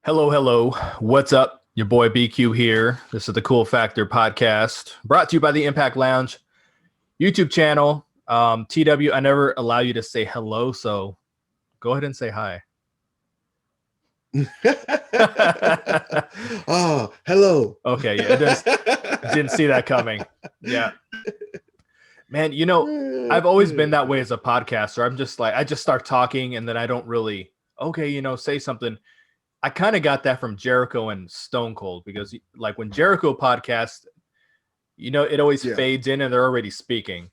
Hello, hello. What's up? Your boy BQ here. This is the Cool Factor podcast brought to you by the Impact Lounge YouTube channel. TW, I never allow you to say hello, so go ahead and say hi. Oh, hello. Okay, yeah, didn't see that coming. Yeah. Man, I've always been that way as a podcaster. I'm just like, I just start talking and then I don't really, say something. I kind of got that from Jericho and Stone Cold because, like, when Jericho podcast, it always fades in and they're already speaking.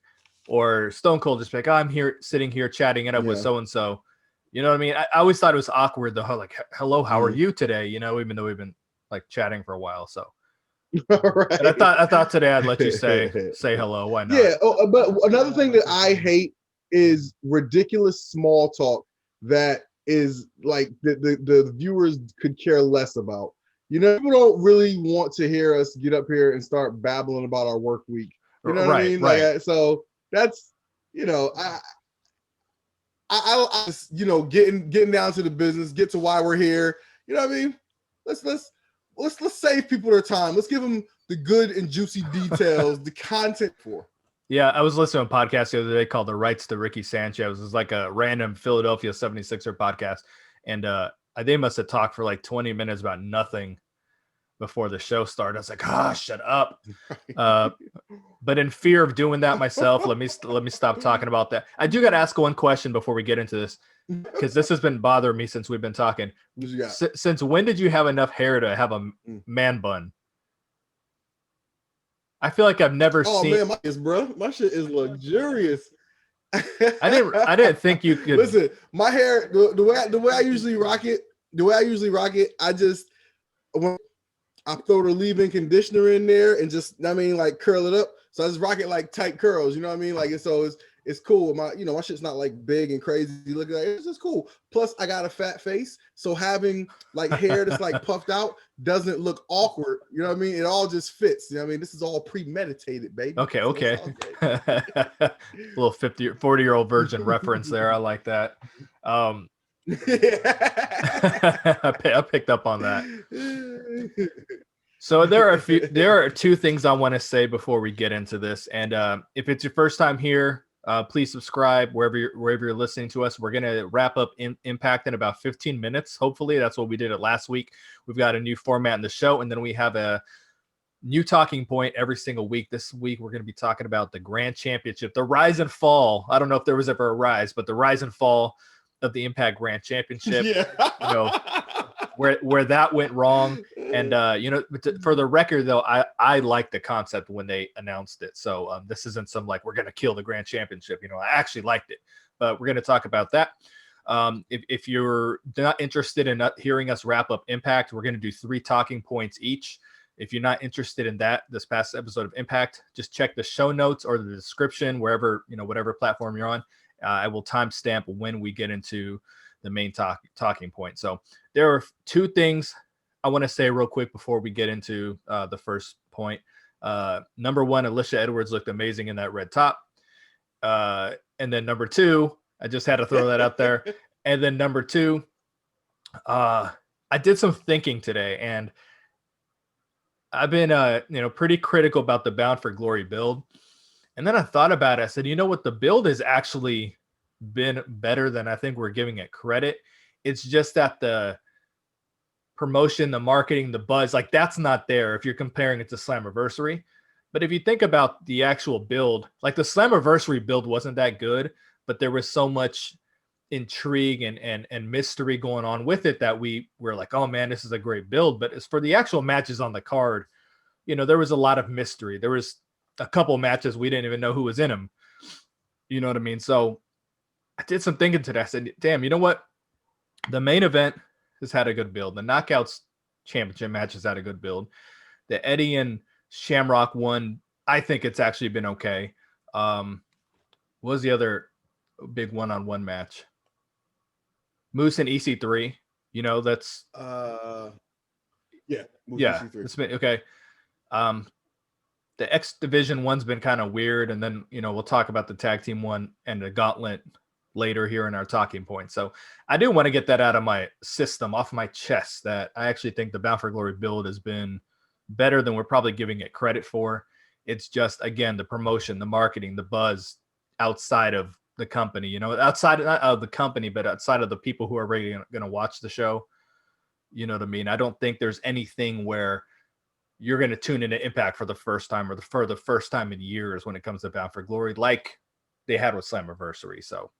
Or Stone Cold just be like, oh, I'm here, sitting here chatting it up with so and so. You know what I mean? I always thought it was awkward though. Like, hello, how are you today? Even though we've been like chatting for a while. So, Right. but I thought today I'd let you say hello. Why not? Yeah. But another thing that I hate is ridiculous small talk that is like the viewers could care less about. People don't really want to hear us get up here and start babbling about our work week. You know what I mean? Right. Like, so that's, I just, getting down to the business, get to why we're here. You know what I mean? Let's save people their time. Let's give them the good and juicy details, the content for. Yeah, I was listening to a podcast the other day called The Rights to Ricky Sanchez. It's like a random Philadelphia 76er podcast. And they must have talked for like 20 minutes about nothing before the show started. I was like, shut up. But in fear of doing that myself, let me stop talking about that. I do got to ask one question before we get into this, because this has been bothering me since we've been talking. Since when did you have enough hair to have a man bun? I feel like I've never seen. Oh man, my shit is luxurious. I didn't think you could. Listen, my hair, the way I usually rock it, I just when I throw the leave-in conditioner in there and just, like curl it up. So I just rock it like tight curls. You know what I mean? Like, so it's cool. My shit's not like big and crazy looking. Like, it's just cool. Plus, I got a fat face, so having like hair that's like puffed out doesn't look awkward. You know what I mean? It all just fits. You know what I mean? This is all premeditated, baby. Okay. Little 40-year-old virgin reference there. I like that. I picked up on that. So there are two things I want to say before we get into this. And if it's your first time here, please subscribe wherever you're listening to us. We're going to wrap up Impact in about 15 minutes. Hopefully that's what we did it last week. We've got a new format in the show, and then we have a new talking point every single week. This week, we're going to be talking about the Grand Championship, the rise and fall. I don't know if there was ever a rise, but the rise and fall of the Impact Grand Championship. Yeah. Where that went wrong. And, for the record, though, I like the concept when they announced it. So this isn't some like, we're going to kill the Grand Championship. I actually liked it. But we're going to talk about that. If you're not interested in hearing us wrap up Impact, we're going to do 3 talking points each. If you're not interested in that, this past episode of Impact, just check the show notes or the description, wherever, whatever platform you're on. I will timestamp when we get into the main talking point. So there are 2 things I want to say real quick before we get into the first point. Number 1, Alicia Edwards looked amazing in that red top. And then number 2, I just had to throw that out there. And then number 2, I did some thinking today, and I've been, pretty critical about the Bound for Glory build. And then I thought about it. I said, you know what? The build has actually been better than I think we're giving it credit. It's just that the promotion, the marketing, the buzz, like that's not there if you're comparing it to Slammiversary. But if you think about the actual build, like the Slammiversary build wasn't that good, but there was so much intrigue and mystery going on with it that we were like, oh man, this is a great build. But as for the actual matches on the card, there was a lot of mystery. There was a couple matches we didn't even know who was in them. You know what I mean? So I did some thinking today. I said, damn, you know what? The main event has had a good build. The Knockouts Championship match has had a good build. The Eddie and Shamrock one, I think it's actually been okay. What was the other big one-on-one match? Moose and EC3. That's it's been okay. The X Division one's been kind of weird, and then we'll talk about the tag team one and the gauntlet later here in our talking point. So I do want to get that out of my system, off my chest, that I actually think the Bound for Glory build has been better than we're probably giving it credit for. It's just, again, the promotion, the marketing, the buzz outside of the company, you know, outside not of the company, but outside of the people who are really going to watch the show. You know what I mean? I don't think there's anything where you're going to tune into Impact for the first time or for the first time in years when it comes to Bound for Glory, like they had with Slammiversary. So,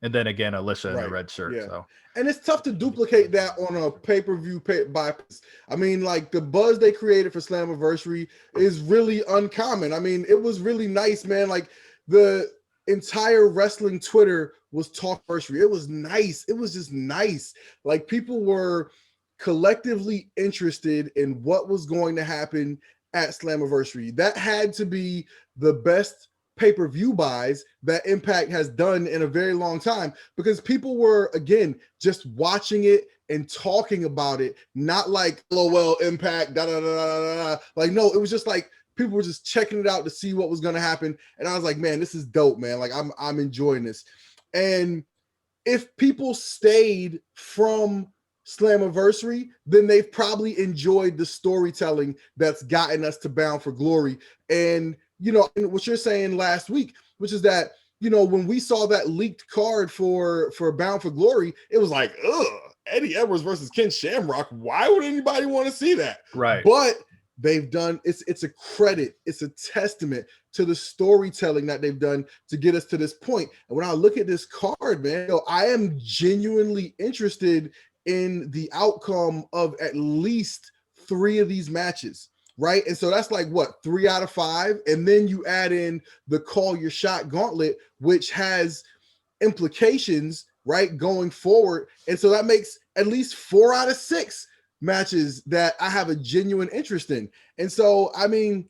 and then again, Alicia in the red shirt. Yeah. So, and it's tough to duplicate that on a pay-per-view bypass. I mean, like the buzz they created for Slammiversary is really uncommon. I mean, it was really nice, man. Like the entire wrestling Twitter was Talkversary. It was nice. It was just nice. Like people were collectively interested in what was going to happen at Slammiversary. That had to be the best pay-per-view buys that Impact has done in a very long time, because people were, again, just watching it and talking about it, not like, oh well, Impact, da da da da da. Like, no, it was just like people were just checking it out to see what was going to happen, and I was like, man, this is dope, man. Like, I'm enjoying this. And if people stayed from Slammiversary, then they've probably enjoyed the storytelling that's gotten us to Bound for Glory. And you know, what you're saying last week, which is that, you know, when we saw that leaked card for Bound for Glory, it was like, ugh, Eddie Edwards versus Ken Shamrock. Why would anybody want to see that? right. But they've done, it's a credit, it's a testament to the storytelling that they've done to get us to this point. And when I look at this card, man, you know, I am genuinely interested in the outcome of at least 3 of these matches. Right. And so that's like what, 3 out of 5. And then you add in the Call Your Shot gauntlet, which has implications, right, going forward. And so that makes at least 4 out of 6 matches that I have a genuine interest in. And so, I mean,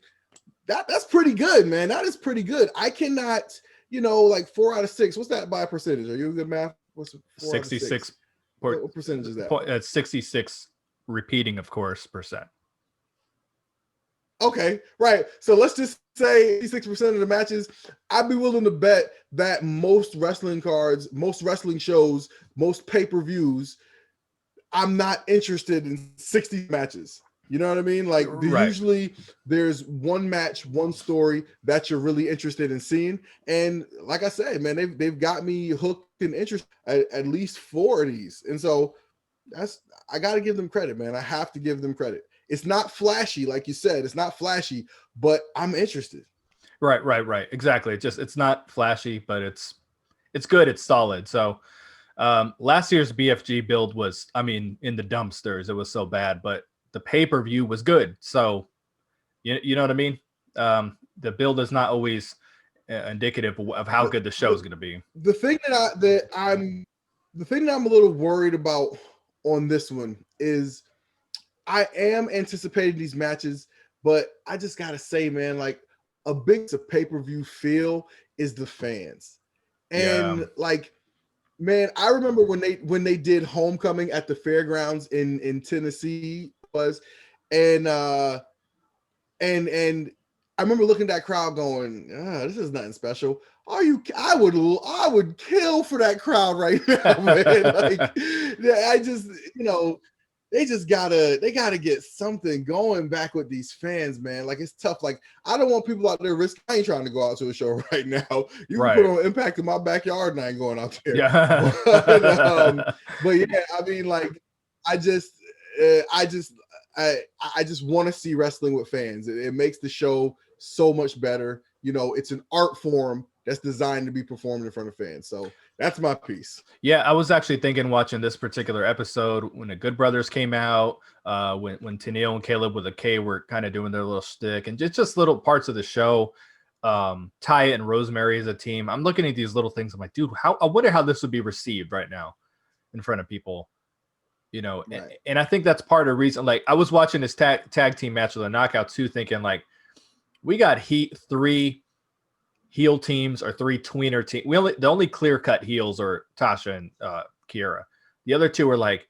that's pretty good, man. That is pretty good. I cannot, you know, like 4 out of 6. What's that by percentage? Are you a good math? What's 66? What percentage is that? It's 66 repeating, of course, percent. Okay, right. So let's just say 86% of the matches, I'd be willing to bet that most wrestling cards, most wrestling shows, most pay-per-views, I'm not interested in 60 matches. You know what I mean? Like usually there's one match, one story that you're really interested in seeing. And like I said, man, they've got me hooked and interested at least 4 of these. And so I got to give them credit, man. I have to give them credit. It's not flashy, like you said. It's not flashy, but I'm interested. Right. Exactly. It's not flashy, but it's good. It's solid. So last year's BFG build was, I mean, in the dumpsters. It was so bad, but the pay-per-view was good. So you know what I mean? The build is not always indicative of how good the show is going to be. The thing that I'm a little worried about on this one is I am anticipating these matches, but I just gotta say, man, like a big pay-per-view feel is the fans. And like, man, I remember when they did Homecoming at the fairgrounds in Tennessee and I remember looking at that crowd going, this is nothing special. I would kill for that crowd right now, man. Like, I just, you know, they gotta get something going back with these fans, man. Like, it's tough. Like, I don't want people out there risking. I ain't trying to go out to a show right now. You can put on Impact in my backyard and I ain't going out there. Yeah. but yeah, I mean, like, I just want to see wrestling with fans. It makes the show so much better. You know, it's an art form that's designed to be performed in front of fans. So that's my piece. Yeah, I was actually thinking watching this particular episode when the Good Brothers came out, when Tenille and Caleb with a K were kind of doing their little shtick, and just little parts of the show. Taya and Rosemary as a team. I'm looking at these little things. I'm like, dude, I wonder how this would be received right now in front of people. You know, right. and I think that's part of the reason. Like, I was watching this tag team match of the Knockout too, thinking like, we got 3 heel teams or 3 tweener teams. The only clear-cut heels are Tasha and Kiera. The other 2 are like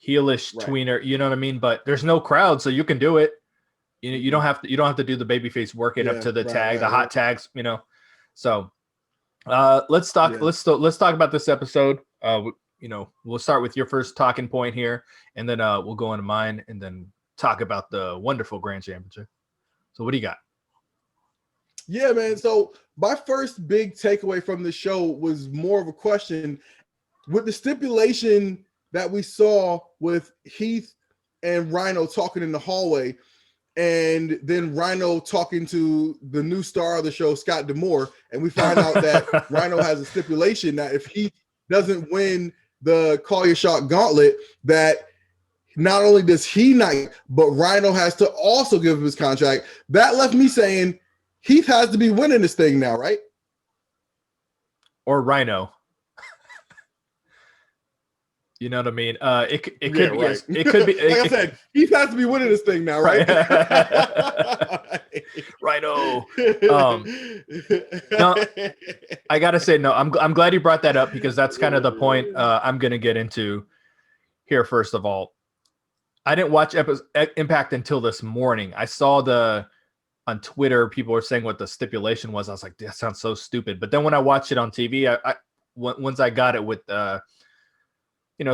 heelish tweener, you know what I mean? But there's no crowd, so you can do it. You know, you don't have to do the babyface working up to the tag, the hot tags, you know. So Let's talk. Yeah. Let's talk about this episode. We'll start with your first talking point here, and then we'll go into mine, and then talk about the wonderful Grand Championship. So, what do you got? Yeah, man. So my first big takeaway from the show was more of a question with the stipulation that we saw with Heath and Rhino talking in the hallway, and then Rhino talking to the new star of the show, Scott D'Amore, and we find out that Rhino has a stipulation that if he doesn't win the Call Your Shot gauntlet, that not only does he not, but Rhino has to also give him his contract. That left me saying Heath has to be winning this thing now, right? Or Rhino. You know what I mean? It could be. Right. It could be. Like I said, Heath has to be winning this thing now, right? Rhino. No, I gotta say no. I'm glad you brought that up because that's kind of the point I'm gonna get into here. First of all, I didn't watch Impact until this morning. I saw on Twitter people were saying what the stipulation was. I was like, that sounds so stupid. But then when I watched it on TV, once I got it with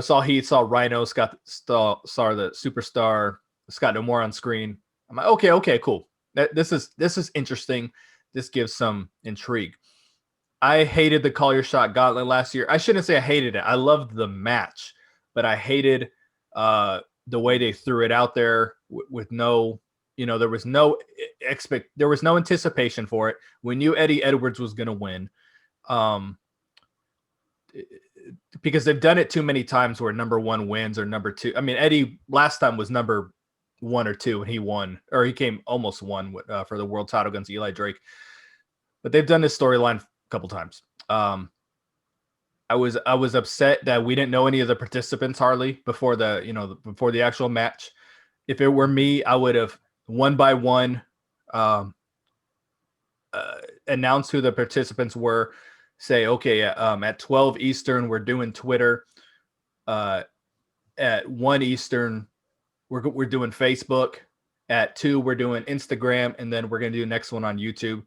saw Heath, saw Rhino, saw the superstar Scott D'Amore on screen. I'm like, okay, cool. This is interesting. This gives some intrigue. I hated the Call Your Shot gauntlet last year. I shouldn't say I hated it. I loved the match, but I hated the way they threw it out there with no, there was no anticipation for it. We knew Eddie Edwards was going to win. Because they've done it too many times where number one wins or number two. I mean, Eddie last time was number 1 or 2 and he won, or he almost won for the world title against Eli Drake. But they've done this storyline a couple times. I was upset that we didn't know any of the participants hardly before the actual match. If it were me, I would have one by one announced who the participants were. Say, okay, at 12 Eastern, we're doing Twitter. At 1 Eastern, we're doing Facebook. At 2, we're doing Instagram, and then we're going to do the next one on YouTube.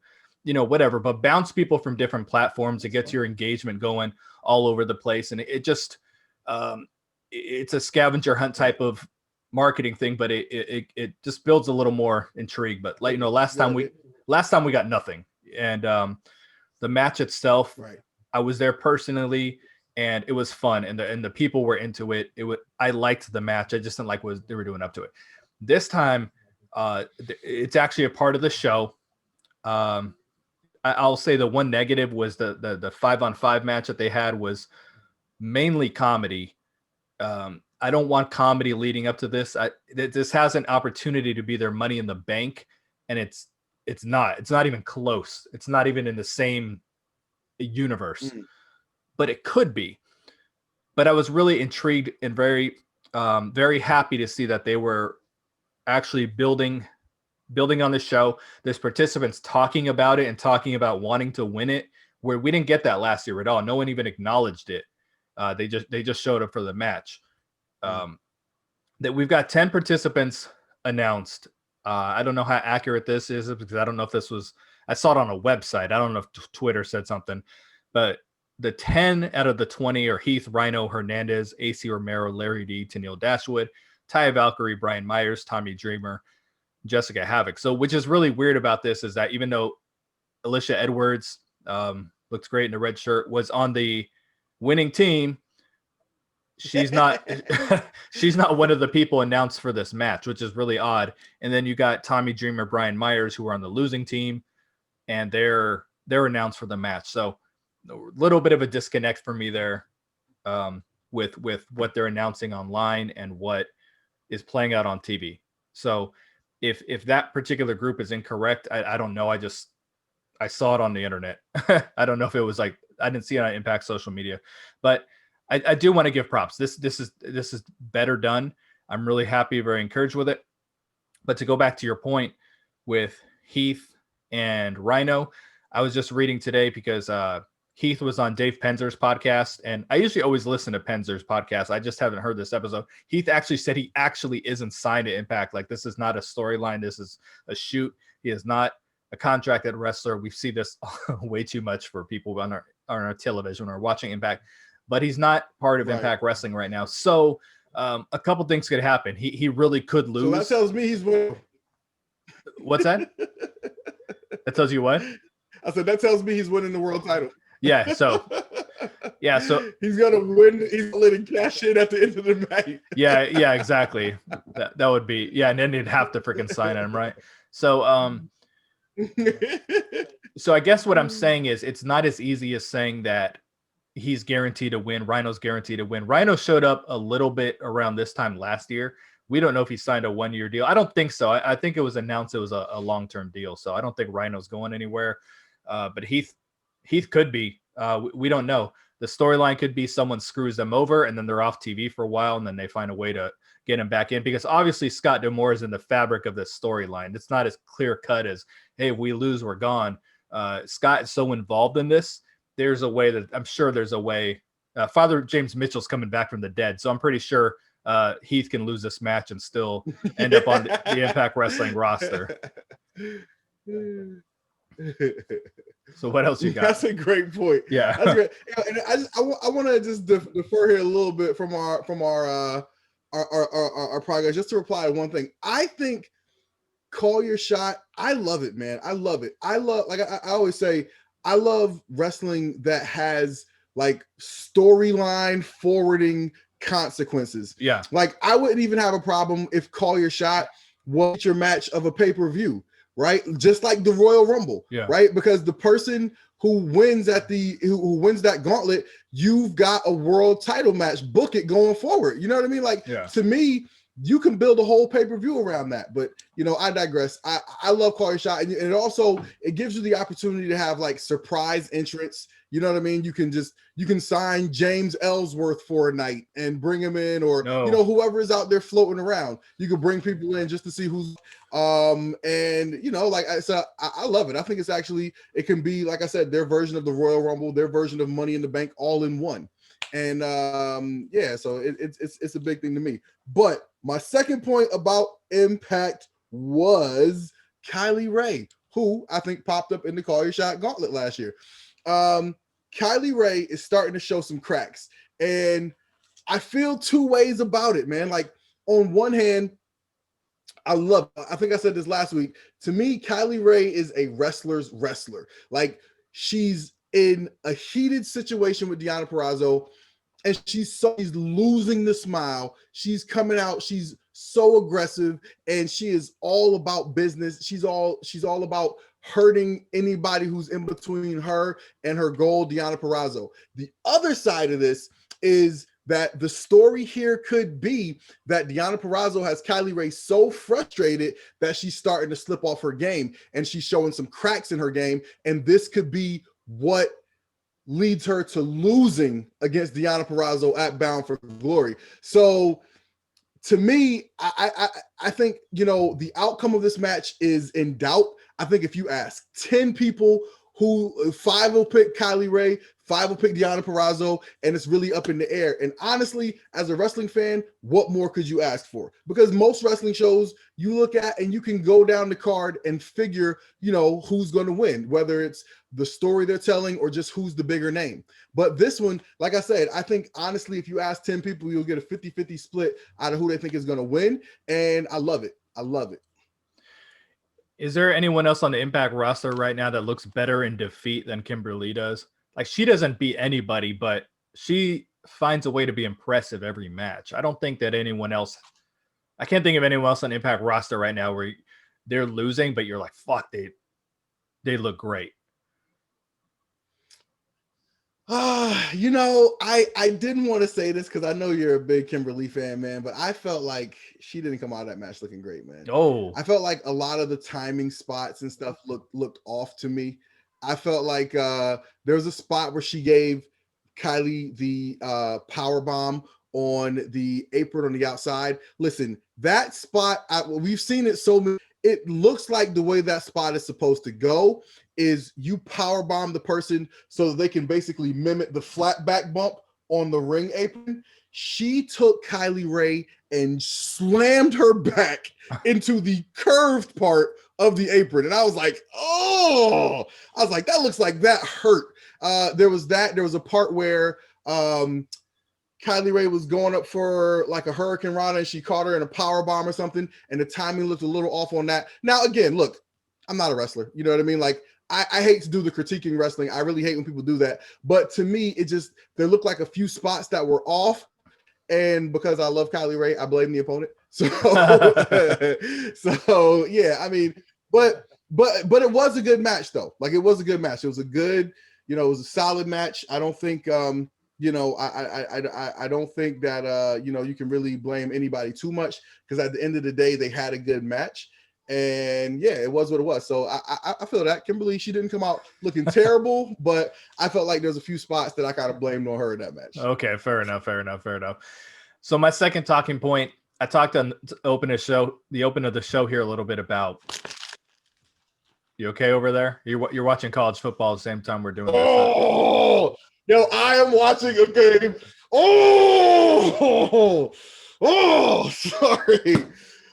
Whatever. But bounce people from different platforms to get your engagement going all over the place. And it just, it's a scavenger hunt type of marketing thing, but it just builds a little more intrigue. But last time we got nothing. And the match itself, right, I was there personally, and it was fun, and the people were into it. I liked the match. I just didn't like what they were doing up to it. This time, it's actually a part of the show. I'll say the one negative was the 5-on-5 match that they had was mainly comedy. I don't want comedy leading up to this. This has an opportunity to be their Money in the Bank, and it's not even close. It's not even in the same universe, but it could be. But I was really intrigued and very, very happy to see that they were actually building on the show. There's participants talking about it and talking about wanting to win it, where we didn't get that last year at all. No one even acknowledged it. They just showed up for the match. That we've got 10 participants announced. I don't know how accurate this is because I don't know if I saw it on a website. I don't know if Twitter said something, but the 10 out of the 20 are Heath, Rhino, Hernandez, AC Romero, Larry D, Tennille Dashwood, Taya Valkyrie, Brian Myers, Tommy Dreamer, Jessica Havoc. So, which is really weird about this is that even though Alicia Edwards looks great in the red shirt, was on the winning team, she's not one of the people announced for this match, which is really odd. And then you got Tommy Dreamer, Brian Myers, who are on the losing team, and they're announced for the match. So a little bit of a disconnect for me there with what they're announcing online and what is playing out on TV. So if that particular group is incorrect, I don't know. I saw it on the internet. I don't know if it was I didn't see it on Impact social media, but I do want to give props. This is better done. I'm really happy, very encouraged with it. But to go back to your point with Heath and Rhino, I was just reading today because Heath was on Dave Penzer's podcast, and I usually always listen to Penzer's podcast. I just haven't heard this episode. Heath actually said he actually isn't signed to Impact. Like, this is not a storyline. This is a shoot. He is not a contracted wrestler. We see this way too much for people on our television or watching Impact, but he's not part of Impact Wrestling right now. So a couple things could happen. He really could lose. So that tells me he's winning. What's that? That tells you what? I said that tells me he's winning the world title. Yeah. So he's gonna win. He's letting cash in at the end of the night. Yeah, exactly. That would be and then he'd have to freaking sign him, right? So so I guess what I'm saying is it's not as easy as saying that he's guaranteed to win. Rhino's guaranteed to win. Rhino showed up a little bit around this time last year. We don't know if he signed a 1-year deal. I don't think so. I think it was announced it was a long-term deal. So I don't think Rhino's going anywhere. But Heath could be. We don't know. The storyline could be someone screws them over and then they're off TV for a while and then they find a way to get him back in, because obviously Scott D'Amore is in the fabric of this storyline. It's not as clear cut as, hey, if we lose, we're gone. Scott is so involved in this. There's a way that I'm sure there's a way. Father James Mitchell's coming back from the dead. So I'm pretty sure Heath can lose this match and still end up on the Impact Wrestling roster. So what else you got? That's a great point. Yeah, that's great. And I want to just defer here a little bit from our progress, just to reply to one thing. I think call your shot. I love it, man. I love it. I love, like I always say, I love wrestling that has like storyline forwarding consequences. Yeah, like I wouldn't even have a problem if call your shot was your match of a pay-per-view. Right, just like the Royal Rumble, right? Because the person who wins who wins that gauntlet, you've got a world title match. Book it going forward. You know what I mean? Like to me, you can build a whole pay-per-view around that. But I digress. I love Call Your Shot, and it also it gives you the opportunity to have like surprise entrants. You know what I mean? You can sign James Ellsworth for a night and bring him in, or whoever is out there floating around. You can bring people in just to see who's and so I love it. I think it can be, like I said, their version of the Royal Rumble, their version of Money in the Bank, all in one. And so it's a big thing to me. But my second point about Impact was Kylie Ray, who I think popped up in the Call Your Shot gauntlet last year. Kylie Ray is starting to show some cracks, and I feel two ways about it, man. Like on one hand, I think I said this last week. To me, Kylie Ray is a wrestler's wrestler. Like she's in a heated situation with Deonna Purrazzo, and she's losing the smile. She's coming out. She's so aggressive, and she is all about business. She's all about hurting anybody who's in between her and her goal, Deonna Purrazzo. The other side of this is that the story here could be that Deonna Purrazzo has Kylie Ray so frustrated that she's starting to slip off her game, and she's showing some cracks in her game, and this could be what leads her to losing against Deonna Purrazzo at Bound for Glory. So to me, I think, the outcome of this match is in doubt. I think if you ask 10 people, 5 will pick Kylie Ray, 5 will pick Deonna Purrazzo, and it's really up in the air. And honestly, as a wrestling fan, what more could you ask for? Because most wrestling shows you look at and you can go down the card and figure, who's going to win, whether it's the story they're telling or just who's the bigger name. But this one, like I said, I think honestly, if you ask 10 people, you'll get a 50-50 split out of who they think is going to win. And I love it. I love it. Is there anyone else on the Impact roster right now that looks better in defeat than Kimberly does? Like, she doesn't beat anybody, but she finds a way to be impressive every match. I don't think that anyone else, I can't think of anyone else on the Impact roster right now where they're losing, but you're like, fuck, they look great. I didn't want to say this because I know you're a big Kimberly fan, man, but I felt like she didn't come out of that match looking great, man. Oh, I felt like a lot of the timing spots and stuff looked off to me. I felt like there was a spot where she gave Kylie the power bomb on the apron on the outside. Listen, that spot, we've seen it so many. It looks like the way that spot is supposed to go is you power bomb the person so that they can basically mimic the flat back bump on the ring apron. She took Kylie Ray and slammed her back into the curved part of the apron. And I was like, oh, I was like, that looks like that hurt. There was a part where Kylie Ray was going up for like a Hurricane Rana and she caught her in a power bomb or something. And the timing looked a little off on that. Now, again, look, I'm not a wrestler. You know what I mean? Like, I hate to do the critiquing wrestling. I really hate when people do that. But to me, there looked like a few spots that were off. And because I love Kylie Ray, I blame the opponent. So, so yeah, I mean, but it was a good match though. Like it was a good match. It was a good, it was a solid match. I don't think, I don't think that, you can really blame anybody too much because at the end of the day, they had a good match. And yeah, it was what it was. So I feel that Kimberly, she didn't come out looking terrible, but I felt like there's a few spots that I kind of blamed on her in that match. Okay, fair enough. So my second talking point, I talked on the open of the show here a little bit about. You okay over there? You're watching college football at the same time we're doing this. Oh, yo, I am watching a game. Oh, sorry.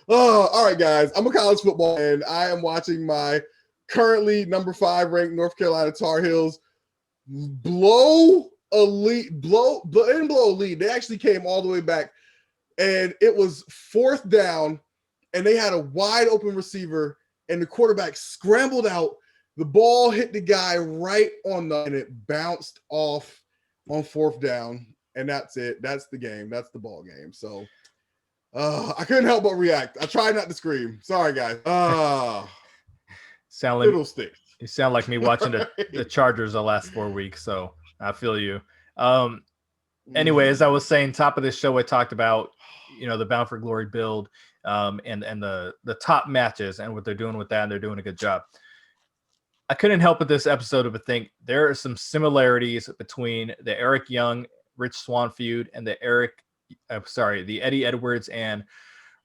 Oh, all right, guys. I'm a college football fan. I am watching my currently number 5 ranked North Carolina Tar Heels blow a lead. They actually came all the way back, and it was 4th down, and they had a wide open receiver, and the quarterback scrambled out. The ball hit the guy right on and it bounced off on 4th down, and that's it. That's the game. That's the ball game. So. I couldn't help but react. I tried not to scream. Sorry, guys. Fiddlesticks. You sound like me watching the Chargers the last 4 weeks, so I feel you. Anyway, as I was saying, top of this show, I talked about, the Bound for Glory build and the top matches and what they're doing with that, and they're doing a good job. I couldn't help but this episode but think there are some similarities between the Eric Young, Rich Swann feud and the Eddie Edwards and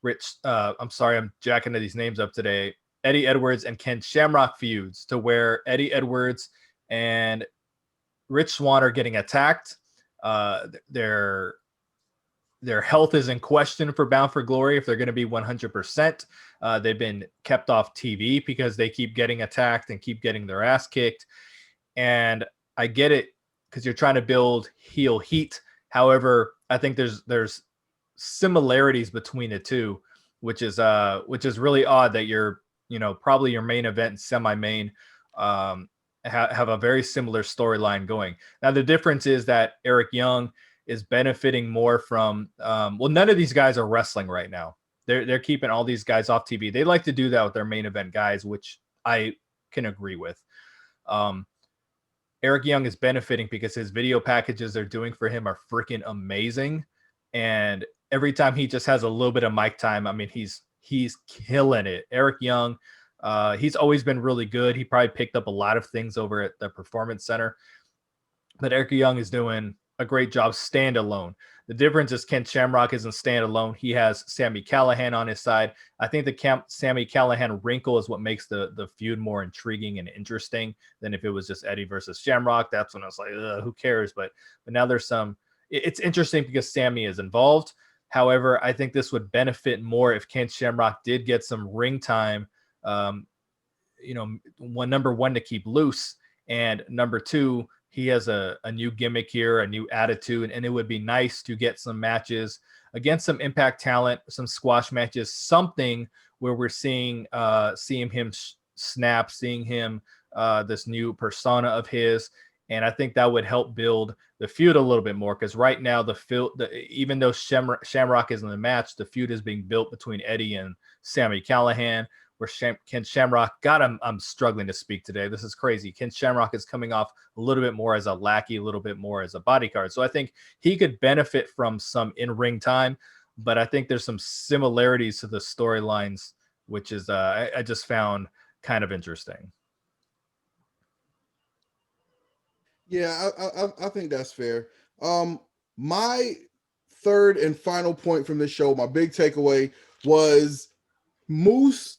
Rich. I'm sorry, I'm jacking these names up today. Eddie Edwards and Ken Shamrock feuds, to where Eddie Edwards and Rich Swann are getting attacked. Their health is in question for Bound for Glory if they're going to be 100%. They've been kept off TV because they keep getting attacked and keep getting their ass kicked. And I get it because you're trying to build heel heat. However, I think there's similarities between the two, which is really odd that you're, probably your main event and semi-main have a very similar storyline going. Now, the difference is that Eric Young is benefiting more from, none of these guys are wrestling right now. They're keeping all these guys off TV. They like to do that with their main event guys, which I can agree with. Eric Young is benefiting because his video packages they're doing for him are freaking amazing. And every time he just has a little bit of mic time, I mean, he's killing it. Eric Young, he's always been really good. He probably picked up a lot of things over at the Performance Center. But Eric Young is doing a great job standalone. The difference is Ken Shamrock isn't standalone. He has Sami Callihan on his side. I think the Sami Callihan wrinkle is what makes the feud more intriguing and interesting than if it was just Eddie versus Shamrock. That's when I was like, who cares? But now there's some. It's interesting because Sami is involved. However, I think this would benefit more if Ken Shamrock did get some ring time. Number one, to keep loose, and number two, he has a new gimmick here, a new attitude, and it would be nice to get some matches against some Impact talent, some squash matches, something where we're seeing him snap, seeing him this new persona of his, and I think that would help build the feud a little bit more, because right now even though Shamrock is in the match, the feud is being built between Eddie and Sami Callihan. Where Ken Shamrock, God, I'm struggling to speak today. This is crazy. Ken Shamrock is coming off a little bit more as a lackey, a little bit more as a bodyguard. So I think he could benefit from some in-ring time, but I think there's some similarities to the storylines, which is I just found kind of interesting. Yeah, I think that's fair. My third and final point from this show, my big takeaway was Moose,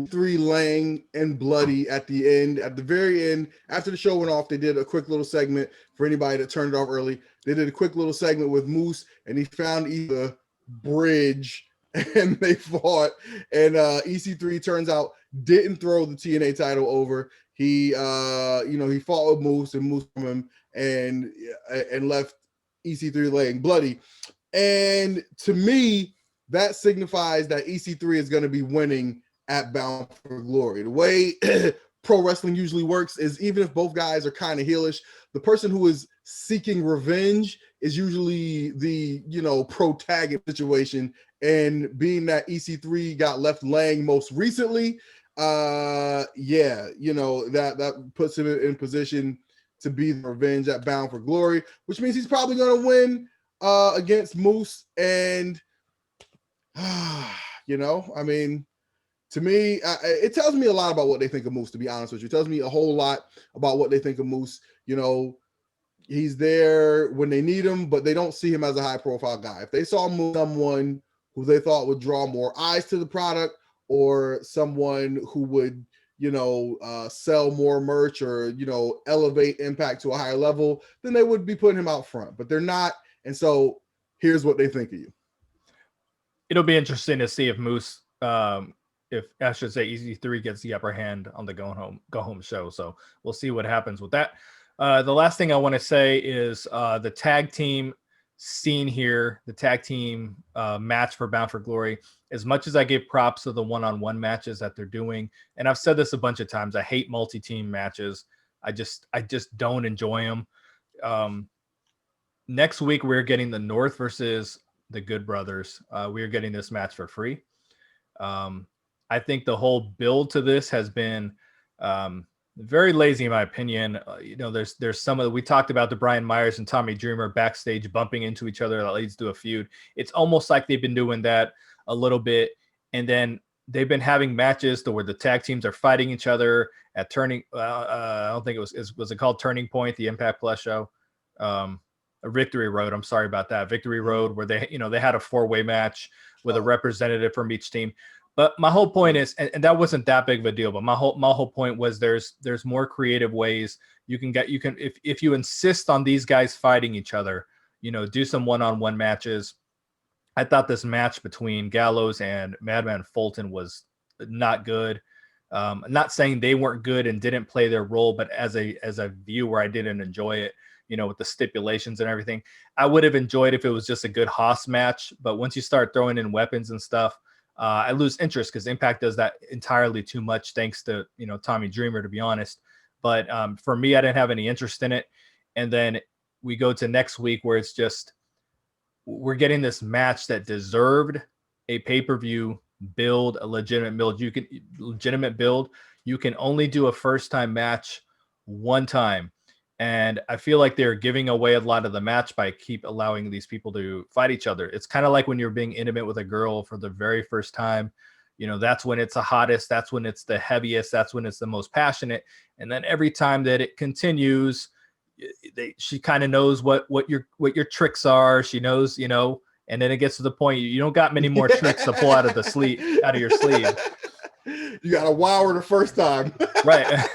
3 Lang, and Bloody at the end. At the very end, after the show went off, they did a quick little segment for anybody that turned it off early. They did a quick little segment with Moose, and he found either bridge and they fought. And EC3 turns out didn't throw the TNA title over. He he fought with Moose, and Moose from him and left EC3 laying bloody. And to me, that signifies that EC3 is going to be winning at Bound for Glory. The way pro wrestling usually works is, even if both guys are kind of heelish, the person who is seeking revenge is usually the protagonist situation. And being that EC3 got left laying most recently, that puts him in position to be the revenge at Bound for Glory, which means he's probably going to win against Moose. And I mean, to me, it tells me a lot about what they think of Moose, to be honest with you. It tells me a whole lot about what they think of Moose. He's there when they need him, but they don't see him as a high profile guy. If they saw Moose, someone who they thought would draw more eyes to the product, or someone who would sell more merch, or elevate Impact to a higher level, then they would be putting him out front. But they're not. And so here's what they think of you. It'll be interesting to see if Moose, if I should say EC3 gets the upper hand on the go home show. So we'll see what happens with that. The last thing I want to say is the tag team scene here, the tag team match for Bound for Glory. As much as I give props to the one-on-one matches that they're doing, and I've said this a bunch of times, I hate multi-team matches. I just don't enjoy them. Next week, we're getting the North versus the Good Brothers. We're getting this match for free. I think the whole build to this has been very lazy, in my opinion. There's some of the, we talked about the Brian Myers and Tommy Dreamer backstage bumping into each other that leads to a feud. It's almost like they've been doing that a little bit, and then they've been having matches where the tag teams are fighting each other at Turning. I don't think was it called Turning Point, the Impact Plus show. Victory Road. I'm sorry about that. Victory Road, where they had a 4-way match with a representative from each team. But my whole point is, and that wasn't that big of a deal, but my whole point was there's more creative ways if you insist on these guys fighting each other, do some one-on-one matches. I thought this match between Gallows and Madman Fulton was not good. I'm not saying they weren't good and didn't play their role, but as a viewer, I didn't enjoy it. With the stipulations and everything, I would have enjoyed if it was just a good Haas match. But once you start throwing in weapons and stuff, I lose interest, because Impact does that entirely too much, thanks to Tommy Dreamer, to be honest. But for me, I didn't have any interest in it. And then we go to next week, where it's just we're getting this match that deserved a pay-per-view build, a legitimate build. You can only do a first-time match one time. And I feel like they're giving away a lot of the match by keep allowing these people to fight each other. It's kind of like when you're being intimate with a girl for the very first time. That's when it's the hottest. That's when it's the heaviest. That's when it's the most passionate. And then every time that it continues, she kind of knows what your tricks are. She knows, and then it gets to the point you don't got many more tricks to pull out of your sleeve. You got to wow her the first time, right?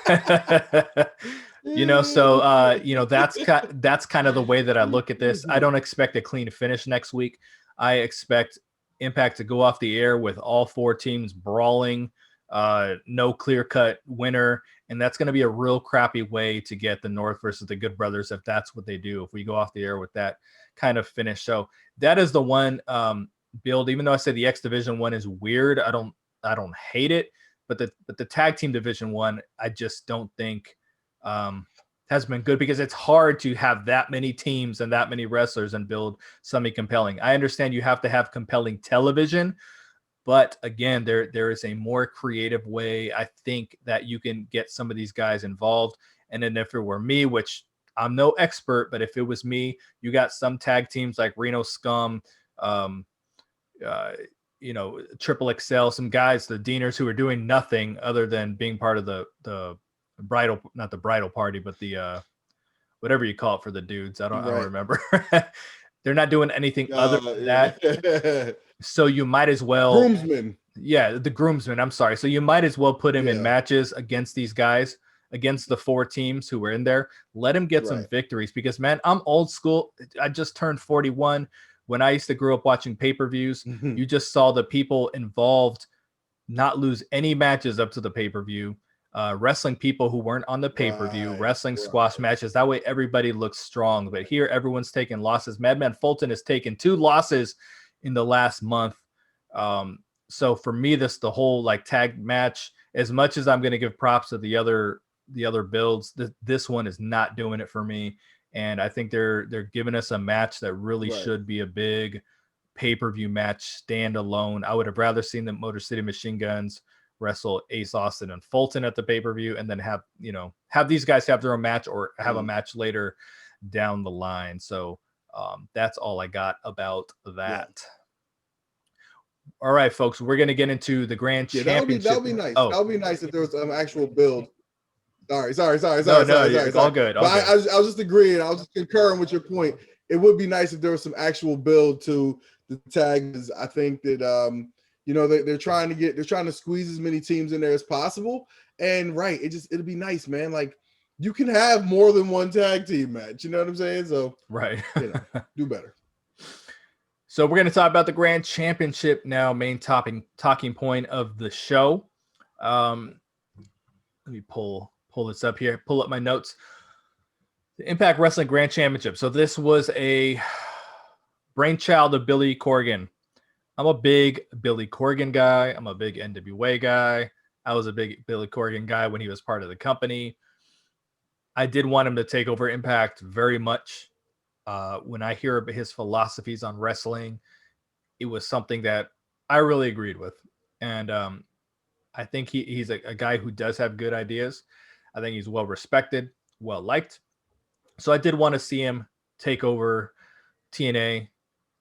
That's kind of the way that I look at this. I don't expect a clean finish next week. I expect Impact to go off the air with all 4 teams brawling, no clear-cut winner, and that's going to be a real crappy way to get the North versus the Good Brothers if that's what they do, if we go off the air with that kind of finish. So that is the one build. Even though I say the X Division one is weird, I don't hate it, but the tag team division one, I just don't think has been good, because it's hard to have that many teams and that many wrestlers and build something compelling. I understand you have to have compelling television, but again, there is a more creative way, I think, that you can get some of these guys involved. And then if it were me, which I'm no expert, but if it was me, you got some tag teams like Reno Scum, Triple XL, some guys, the Deaners, who are doing nothing other than being part of the bridal, not the bridal party, but the whatever you call it for the dudes. I don't remember. They're not doing anything other than that. So you might as well groomsmen. Yeah, the groomsmen. I'm sorry. So you might as well put him in matches against these guys, against the 4 teams who were in there. Let him get some victories, because man, I'm old school. I just turned 41. when I used to grow up watching pay-per-views, you just saw the people involved not lose any matches up to the pay-per-view, wrestling people who weren't on the pay-per-view, wrestling squash matches. That way everybody looks strong. But here everyone's taking losses. Madman Fulton has taken 2 losses in the last month. So for me, the whole like tag match, as much as I'm going to give props to the other builds, this one is not doing it for me. And I think they're giving us a match that really should be a big pay-per-view match standalone. I would have rather seen the Motor City Machine Guns wrestle Ace Austin and Fulton at the pay-per-view, and then have these guys have their own match, or have a match later down the line. So that's all I got about that. Yeah. All right, folks, we're going to get into the Grand Championship. That would be nice. That would be nice if there was an actual build. Sorry. It's all good. I was just agreeing. I was just concurring with your point. It would be nice if there was some actual build to the tags. I think that they're trying to squeeze as many teams in there as possible. And it'll be nice, man. Like, you can have more than one tag team match. You know what I'm saying? So do better. So we're going to talk about the Grand Championship now, main talking point of the show. Let me pull this up here, pull up my notes. The Impact Wrestling Grand Championship. So this was a brainchild of Billy Corgan. I'm a big Billy Corgan guy. I'm a big NWA guy. I was a big Billy Corgan guy when he was part of the company. I did want him to take over Impact very much. When I hear about his philosophies on wrestling, it was something that I really agreed with. And I think he's a guy who does have good ideas. I think he's well respected, well liked. So I did want to see him take over TNA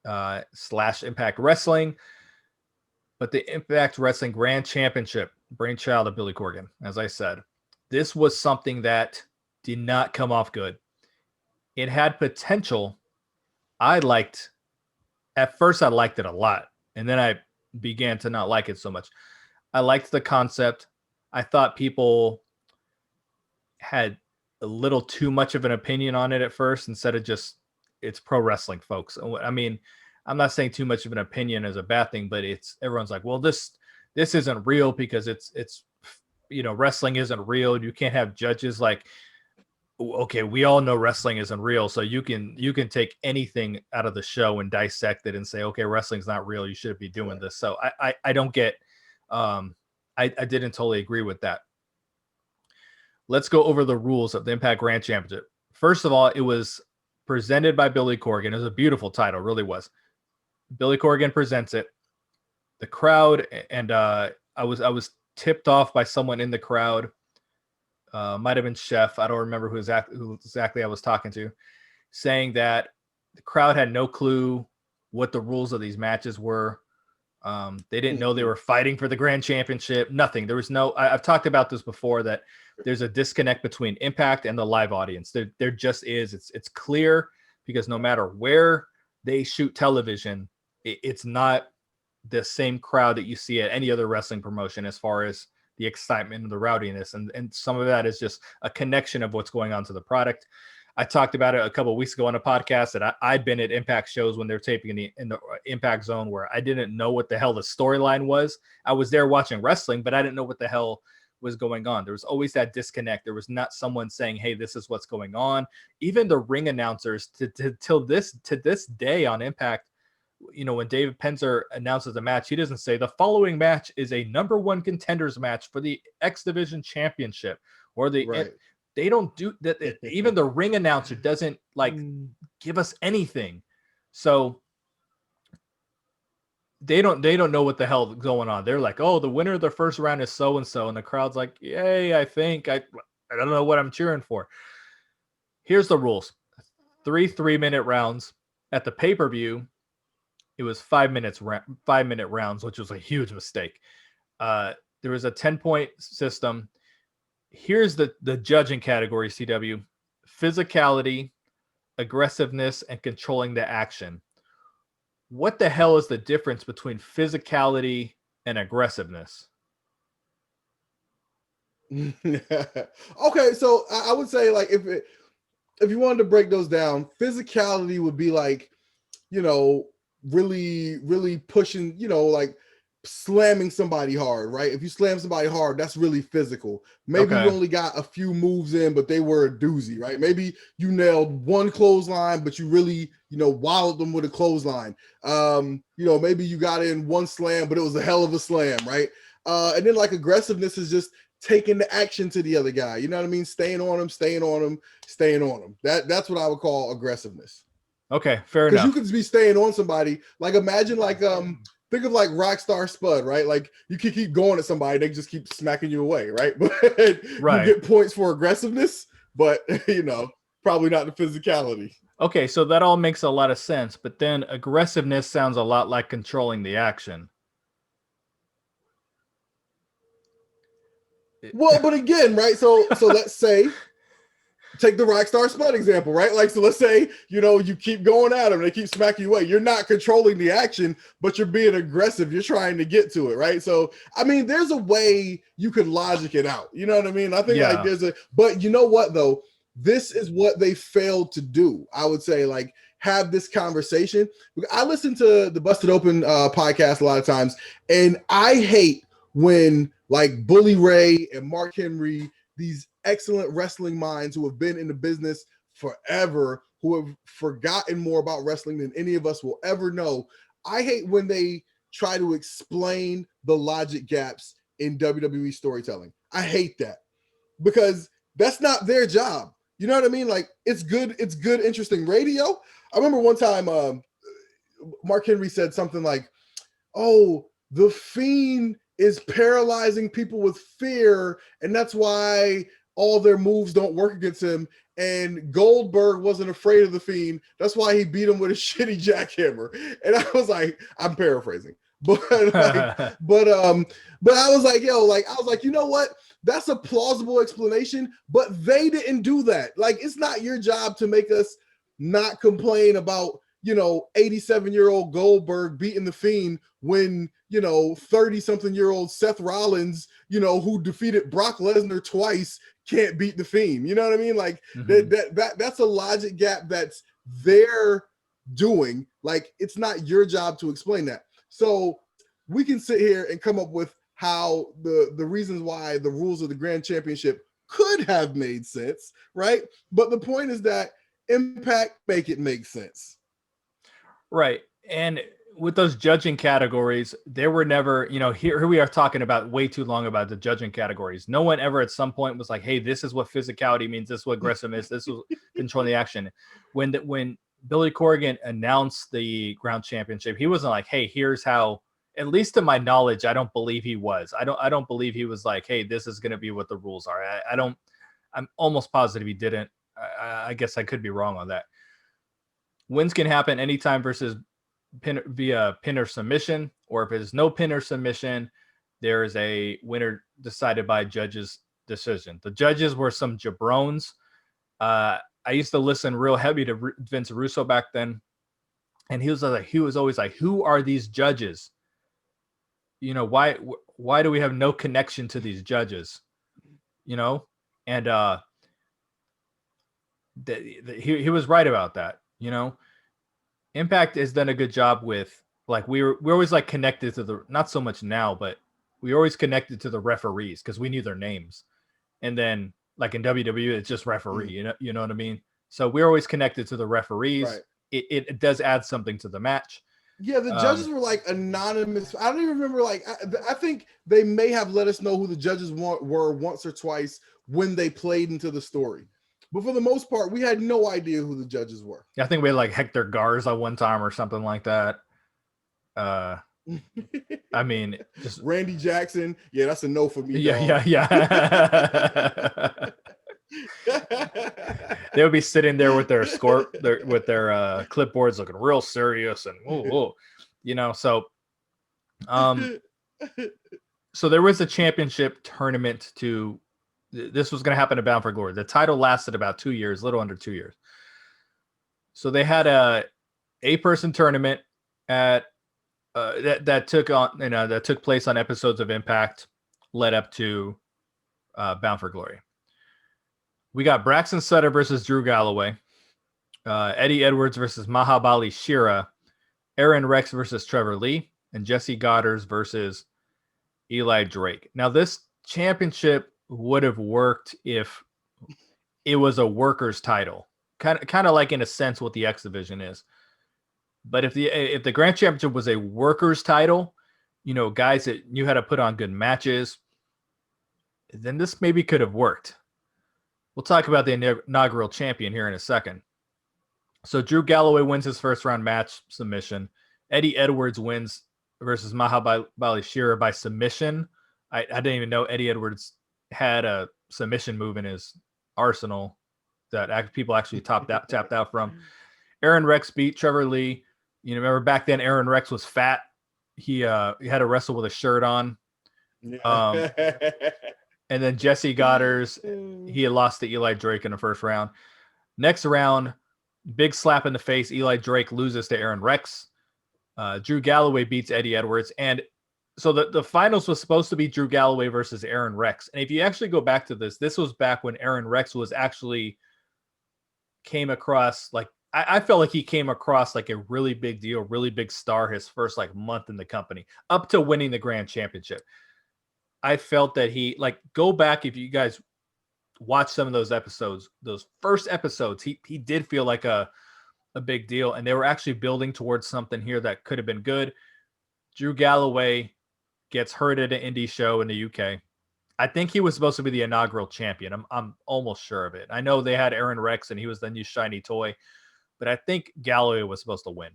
/ Impact Wrestling. But the Impact Wrestling Grand Championship, brainchild of Billy Corgan, as I said, this was something that did not come off good. It had potential. At first I liked it a lot, and then I began to not like it so much. I liked the concept. I thought people had a little too much of an opinion on it at first, instead of just, it's pro wrestling, folks. I mean, I'm not saying too much of an opinion is a bad thing, but everyone's like, well, this isn't real because it's wrestling isn't real. You can't have judges. Like, okay, we all know wrestling isn't real, so you can take anything out of the show and dissect it and say, okay, wrestling's not real, you shouldn't be doing this. So I don't get, I didn't totally agree with that. Let's go over the rules of the Impact Grand Championship. First of all, it was presented by Billy Corgan. It was a beautiful title, really was. Billy Corgan presents it. The crowd, and I was tipped off by someone in the crowd. Might have been Chef. I don't remember who exactly I was talking to, saying that the crowd had no clue what the rules of these matches were. They didn't know they were fighting for the Grand Championship. Nothing. There was no. I've talked about this before, that there's a disconnect between Impact and the live audience. There just is. It's clear, because no matter where they shoot television, it's not the same crowd that you see at any other wrestling promotion as far as the excitement and the rowdiness. And some of that is just a connection of what's going on to the product. I talked about it a couple of weeks ago on a podcast that I'd been at Impact shows when they're taping in the Impact Zone, where I didn't know what the hell the storyline was. I was there watching wrestling, but I didn't know what the hell was going on. There was always that disconnect. There was not someone saying, hey, this is what's going on. Even the ring announcers to this day on Impact, when David Penzer announces a match, he doesn't say the following match is a number 1 contenders match for the X Division Championship, or they don't do that. Even the ring announcer doesn't give us anything. So they don't know what the hell is going on. They're like, oh, the winner of the first round is so-and-so. And the crowd's like, yay, I think. I don't know what I'm cheering for. Here's the rules. 3-minute rounds. At the pay-per-view, it was 5-minute rounds, which was a huge mistake. There was a 10-point system. Here's the judging category, CW: physicality, aggressiveness, and controlling the action. What the hell is the difference between physicality and aggressiveness? Okay, so I would say, like, if you wanted to break those down, physicality would be like, really pushing, like slamming somebody hard, right? If you slam somebody hard, that's really physical. Maybe you only got a few moves in, but they were a doozy, right? Maybe you nailed one clothesline, but you really, wallowed them with a clothesline. Maybe you got in one slam, but it was a hell of a slam, right? And then like aggressiveness is just taking the action to the other guy. You know what I mean? Staying on him. That's what I would call aggressiveness. Okay, fair enough. Because you could be staying on somebody. Like imagine like think of like Rockstar Spud, right? Like you can keep going at somebody, they just keep smacking you away, right? But right. You get points for aggressiveness, but probably not the physicality. Okay, so that all makes a lot of sense, but then aggressiveness sounds a lot like controlling the action. Well, but again, right? So let's say take the Rockstar Spud example, right? Like, so let's say, you keep going at them, they keep smacking you away. You're not controlling the action, but you're being aggressive. You're trying to get to it, right? So, I mean, there's a way you could logic it out. You know what I mean? I think but you know what though? This is what they failed to do. I would say, like, have this conversation. I listen to the Busted Open podcast a lot of times, and I hate when like Bully Ray and Mark Henry, these excellent wrestling minds who have been in the business forever, who have forgotten more about wrestling than any of us will ever know. I hate when they try to explain the logic gaps in WWE storytelling. I hate that because that's not their job. You know what I mean? Like it's good, interesting radio. I remember one time Mark Henry said something like, "Oh, the Fiend is paralyzing people with fear, and that's why all their moves don't work against him. And Goldberg wasn't afraid of the Fiend. That's why he beat him with a shitty jackhammer." And I was like, I'm paraphrasing, but I was like, you know what? That's a plausible explanation, but they didn't do that. Like, it's not your job to make us not complain about 87-year-old Goldberg beating the Fiend when 30-something-year-old Seth Rollins, who defeated Brock Lesnar twice, can't beat the Fiend. You know what I mean? Like that's a logic gap that's they're doing. Like, it's not your job to explain that. So we can sit here and come up with how the reasons why the rules of the Grand Championship could have made sense, right? But the point is that Impact make it make sense. Right. And with those judging categories, there were never, here we are talking about way too long about the judging categories. No one ever at some point was like, hey, this is what physicality means. This is what aggressiveness, this is controlling the action. When Billy Corgan announced the Ground Championship, he wasn't like, hey, here's how, at least to my knowledge, I don't believe he was. I don't believe he was like, hey, this is going to be what the rules are. I'm almost positive he didn't. I guess I could be wrong on that. Wins can happen anytime versus via pin or submission, or if there's no pin or submission, there is a winner decided by judges' decision. The judges were some jabrones. I used to listen real heavy to Vince Russo back then, and he was always like, "Who are these judges? Why do we have no connection to these judges?" And he was right about that. Impact has done a good job with, like, we're always like connected to the, not so much now, but we always connected to the referees because we knew their names. And then like in WWE, it's just referee, you know what I mean? So we're always connected to the referees. Right. It does add something to the match. Yeah, the judges were like anonymous. I don't even remember. Like, I think they may have let us know who the judges were once or twice when they played into the story. But for the most part, we had no idea who the judges were. I think we had like Hector Garza one time or something like that. I mean, just Randy Jackson. Yeah, that's a no for me. Yeah. They would be sitting there with their clipboards, looking real serious and So there was a championship tournament to. This was going to happen at Bound for Glory. The title lasted about 2 years, a little under 2 years. So they had a 8-person tournament at that took place on episodes of Impact, led up to Bound for Glory. We got Braxton Sutter versus Drew Galloway, Eddie Edwards versus Mahabali Shera, Aaron Rex versus Trevor Lee, and Jesse Goddard versus Eli Drake. Now, this championship would have worked if it was a workers' title, kind of like in a sense what the X division is. But if the Grand Championship was a workers' title, guys that knew how to put on good matches, then this maybe could have worked. We'll talk about the inaugural champion here in a second. So Drew Galloway wins his first round match submission. Eddie Edwards wins versus Mahabali Shira by submission. I didn't even know Eddie Edwards had a submission move in his arsenal that people actually tapped out from. Aaron Rex beat Trevor Lee. Remember back then Aaron Rex was fat. He had to wrestle with a shirt on. And then Jesse Goddard, he had lost to Eli Drake in the first round. Next round, big slap in the face. Eli Drake loses to Aaron Rex. Drew Galloway beats Eddie Edwards. And so the finals was supposed to be Drew Galloway versus Aaron Rex. And if you actually go back to this was back when Aaron Rex was actually came across, like, I felt like he came across like a really big deal, really big star his first month in the company, up to winning the Grand Championship. I felt that go back, if you guys watch some of those episodes, those first episodes, he did feel like a big deal, and they were actually building towards something here that could have been good. Drew Galloway gets hurt at an indie show in the UK. I think he was supposed to be the inaugural champion. I'm almost sure of it. I know they had Aaron Rex, and he was the new shiny toy, but I think Galloway was supposed to win.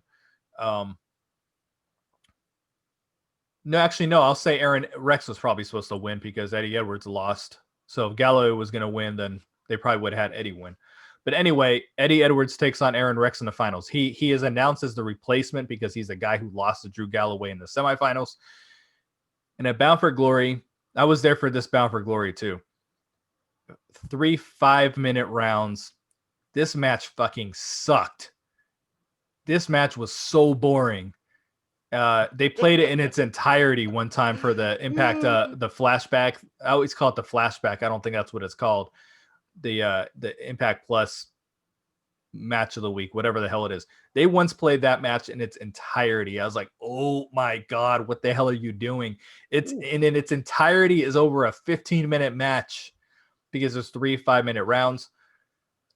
No, I'll say Aaron Rex was probably supposed to win because Eddie Edwards lost. So if Galloway was going to win, then they probably would have had Eddie win. But anyway, Eddie Edwards takes on Aaron Rex in the finals. He is announced as the replacement because he's the guy who lost to Drew Galloway in the semifinals. And at Bound for Glory, I was there for this Bound for Glory too. 3 5-minute rounds. This match fucking sucked. This match was so boring. They played it in its entirety one time for the Impact, the flashback. I always call it the flashback. I don't think that's what it's called. The Impact Plus match of the week, whatever the hell it is. They once played that match in its entirety. I was like, oh my God, what the hell are you doing? And in its entirety is over a 15-minute match because there's 3 5-minute rounds.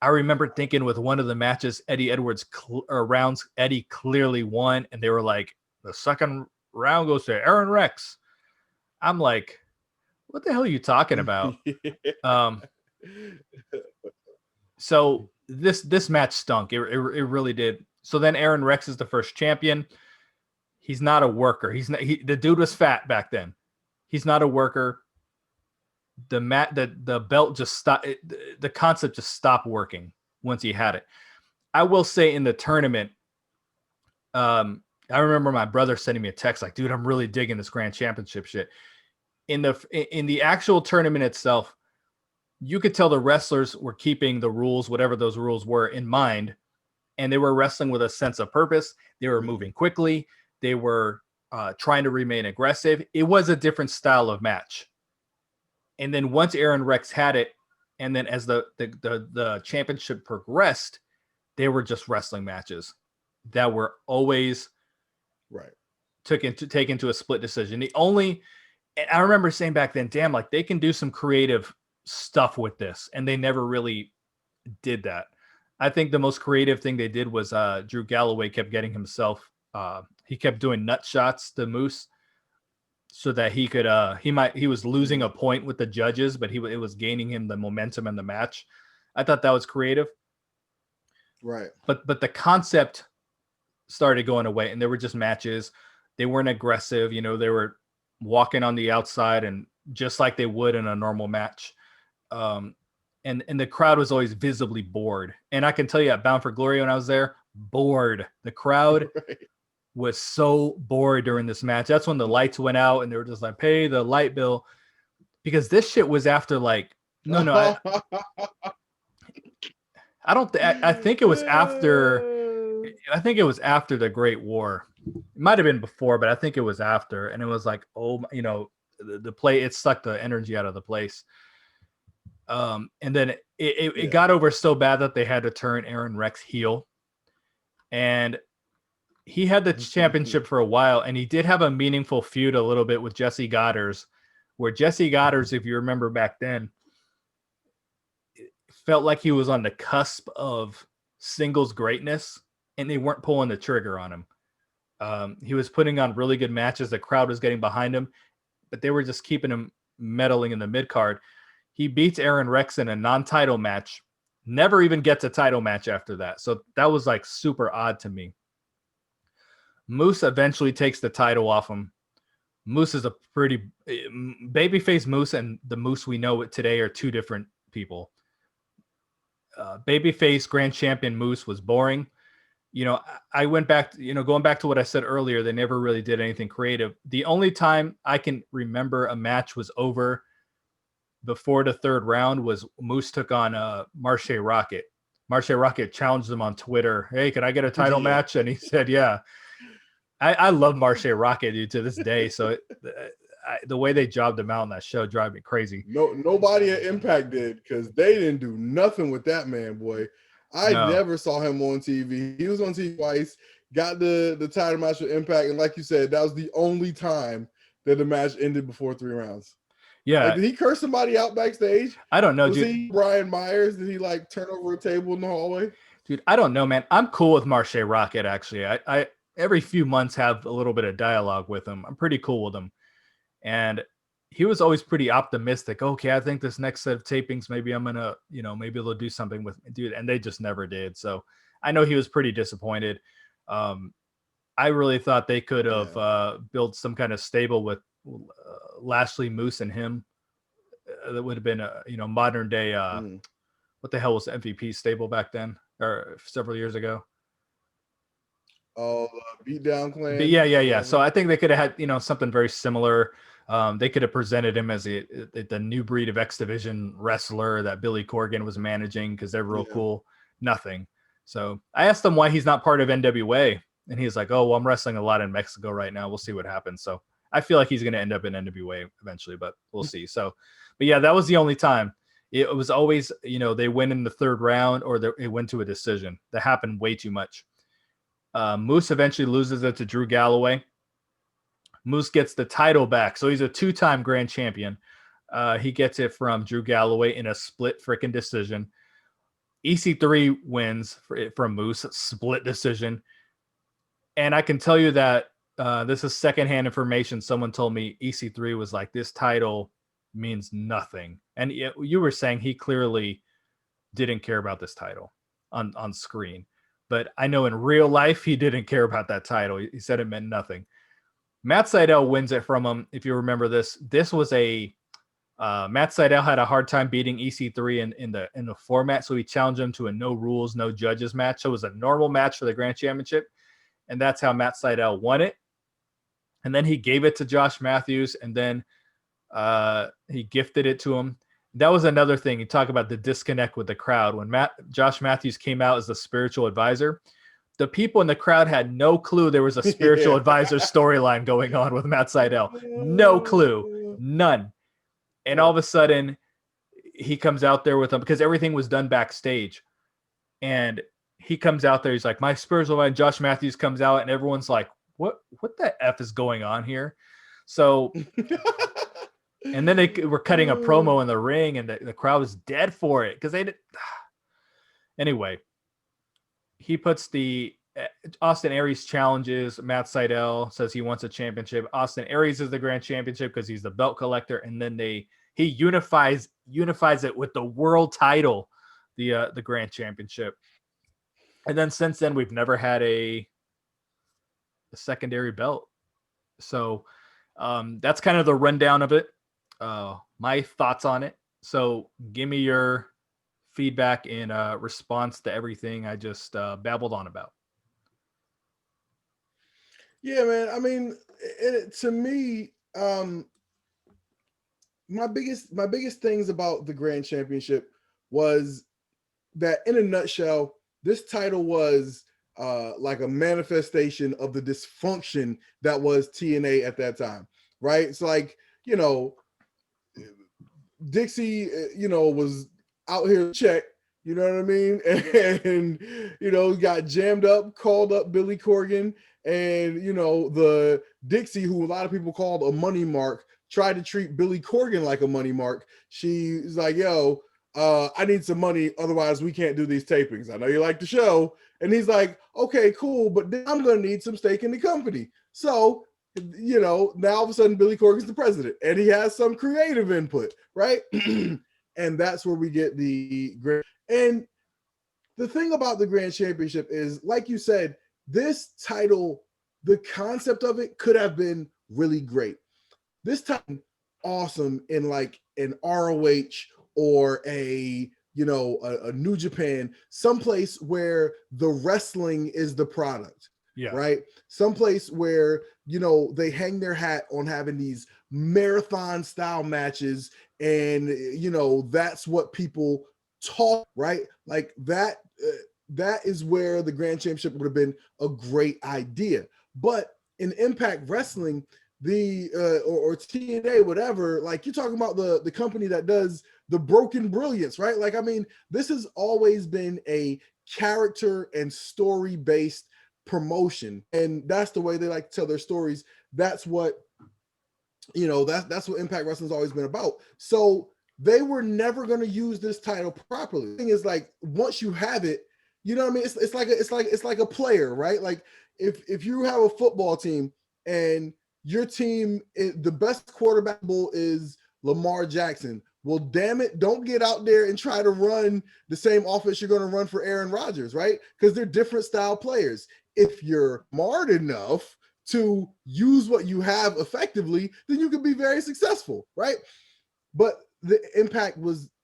I remember thinking with one of the matches, Eddie Edwards rounds, Eddie clearly won, and they were like, the second round goes to Aaron Rex. I'm like, what the hell are you talking about? So this match stunk. It really did. So then Aaron Rex is the first champion. He's not a worker. The dude was fat back then. He's not a worker. The belt just stopped. The concept just stopped working once he had it. I will say in the tournament, I remember my brother sending me a text like, dude, I'm really digging this Grand Championship shit. In the actual tournament itself, you could tell the wrestlers were keeping the rules, whatever those rules were, in mind, and they were wrestling with a sense of purpose. They were moving quickly. They were trying to remain aggressive. It was a different style of match. And then once Aaron Rex had it, and then as the championship progressed, they were just wrestling matches that were always taken to a split decision. I remember saying back then, damn, like they can do some creative stuff with this, and they never really did that. I think the most creative thing they did was Drew Galloway kept getting himself. He kept doing nut shots to Moose, so that he could. He was losing a point with the judges, but it was gaining him the momentum in the match. I thought that was creative. Right. But the concept started going away, and there were just matches. They weren't aggressive. They were walking on the outside and just like they would in a normal match. And the crowd was always visibly bored. And I can tell you at Bound for Glory when I was there, bored. The crowd was so bored during this match. That's when the lights went out and they were just like, pay the light bill. Because this shit was after I think it was after the Great War. It might have been before, but I think it was after. And it was like, the play, it sucked the energy out of the place. And then it got over so bad that they had to turn Aaron Rex heel. And he had the championship for a while, and he did have a meaningful feud a little bit with Jesse Goddard, where Jesse Goddard, if you remember back then, felt like he was on the cusp of singles greatness, and they weren't pulling the trigger on him. He was putting on really good matches. The crowd was getting behind him, but they were just keeping him meddling in the mid card. He beats Aaron Rex in a non-title match, never even gets a title match after that. So that was like super odd to me. Moose eventually takes the title off him. Moose is a pretty babyface Moose, and the Moose we know today are two different people. Babyface Grand Champion Moose was boring. I went back, going back to what I said earlier, they never really did anything creative. The only time I can remember a match was over before the third round was Moose took on Marche Rocket. Marche Rocket challenged him on Twitter. Hey, can I get a title match? And he said, yeah. I love Marche Rocket, dude, to this day. So the way they jobbed him out on that show drive me crazy. Nobody at Impact did, because they didn't do nothing with that man, boy. I never saw him on TV. He was on TV twice, got the title match with Impact, and like you said, that was the only time that the match ended before 3 rounds. Yeah. Like, did he curse somebody out backstage? I don't know, was dude. He Brian Myers? Did he like turn over a table in the hallway? Dude, I don't know, man. I'm cool with Marche Rocket, actually. I every few months have a little bit of dialogue with him. I'm pretty cool with him. And he was always pretty optimistic. Okay, I think this next set of tapings, maybe I'm going to, maybe they'll do something with me, dude. And they just never did. So I know he was pretty disappointed. I really thought they could have built some kind of stable with Lashley, Moose, and him. That would have been a, modern day. What the hell was the MVP stable back then or several years ago? Oh, Beatdown Clan. But yeah. So I think they could have had, something very similar. They could have presented him as the new breed of X Division wrestler that Billy Corgan was managing because they're real cool. Nothing. So I asked him why he's not part of NWA, and he's like, "Oh, well, I'm wrestling a lot in Mexico right now. We'll see what happens." So I feel like he's going to end up in NWA eventually, but we'll see. So, but yeah, that was the only time. It was always, they win in the third round or it went to a decision. That happened way too much. Moose eventually loses it to Drew Galloway. Moose gets the title back. So he's a 2-time grand champion. He gets it from Drew Galloway in a split freaking decision. EC3 wins from Moose, split decision. And I can tell you that this is secondhand information. Someone told me EC3 was like, this title means nothing. And you were saying he clearly didn't care about this title on screen. But I know in real life, he didn't care about that title. He said it meant nothing. Matt Sydal wins it from him. If you remember this was a Matt Sydal had a hard time beating EC3 in the format. So he challenged him to a no rules, no judges match. So it was a normal match for the Grand Championship. And that's how Matt Sydal won it. And then he gave it to Josh Matthews. And then he gifted it to him. That was another thing. You talk about the disconnect with the crowd. When Josh Matthews came out as the spiritual advisor, the people in the crowd had no clue there was a spiritual advisor storyline going on with Matt Sydal. No clue. None. And all of a sudden, he comes out there with them because everything was done backstage. And he comes out there. He's like, my spiritual advisor. Josh Matthews comes out, and everyone's like, what the F is going on here? So... And then they were cutting a promo in the ring, and the crowd was dead for it because they did. Anyway, he puts the Austin Aries challenges Matt Sydal, says he wants a championship. Austin Aries is the grand championship because he's the belt collector, and then he unifies it with the world title, the grand championship. And then since then, we've never had a secondary belt. So that's kind of the rundown of it. My thoughts on it. So give me your feedback in response to everything I just babbled on about. Yeah, man. I mean, to me, my biggest things about the Grand Championship was that, in a nutshell, this title was like a manifestation of the dysfunction that was TNA at that time, right? It's like, Dixie, was out here to check, you know what I mean? And, got jammed up, called up Billy Corgan, And the Dixie, who a lot of people called a money mark, tried to treat Billy Corgan like a money mark. She's like, yo, I need some money, otherwise we can't do these tapings. I know you like the show. And he's like, okay, cool, but then I'm gonna need some stake in the company. So now all of a sudden Billy Corgan's the president and he has some creative input, right? And that's where we get the grand. And the thing about the grand championship is, like you said, this title, the concept of it could have been really great. This time, awesome in like an ROH or a New Japan, someplace where the wrestling is the product. Yeah. Right. Someplace where, they hang their hat on having these marathon style matches. And, that's what people talk, right? Like that is where the grand championship would have been a great idea. But in Impact Wrestling, the or TNA, whatever, like you're talking about the company that does the Broken Brilliance, right? Like, I mean, this has always been a character and story based promotion, and that's the way they like to tell their stories. That's what that's what Impact Wrestling's always been about. So they were never going to use this title properly. The thing is, like, once you have it, you know what I mean? It's like a player, right? Like if you have a football team and your team, the best quarterback is Lamar Jackson. Well, damn it, don't get out there and try to run the same offense you're going to run for Aaron Rodgers, right? Because they're different style players. If you're smart enough to use what you have effectively, then you can be very successful, right? But the Impact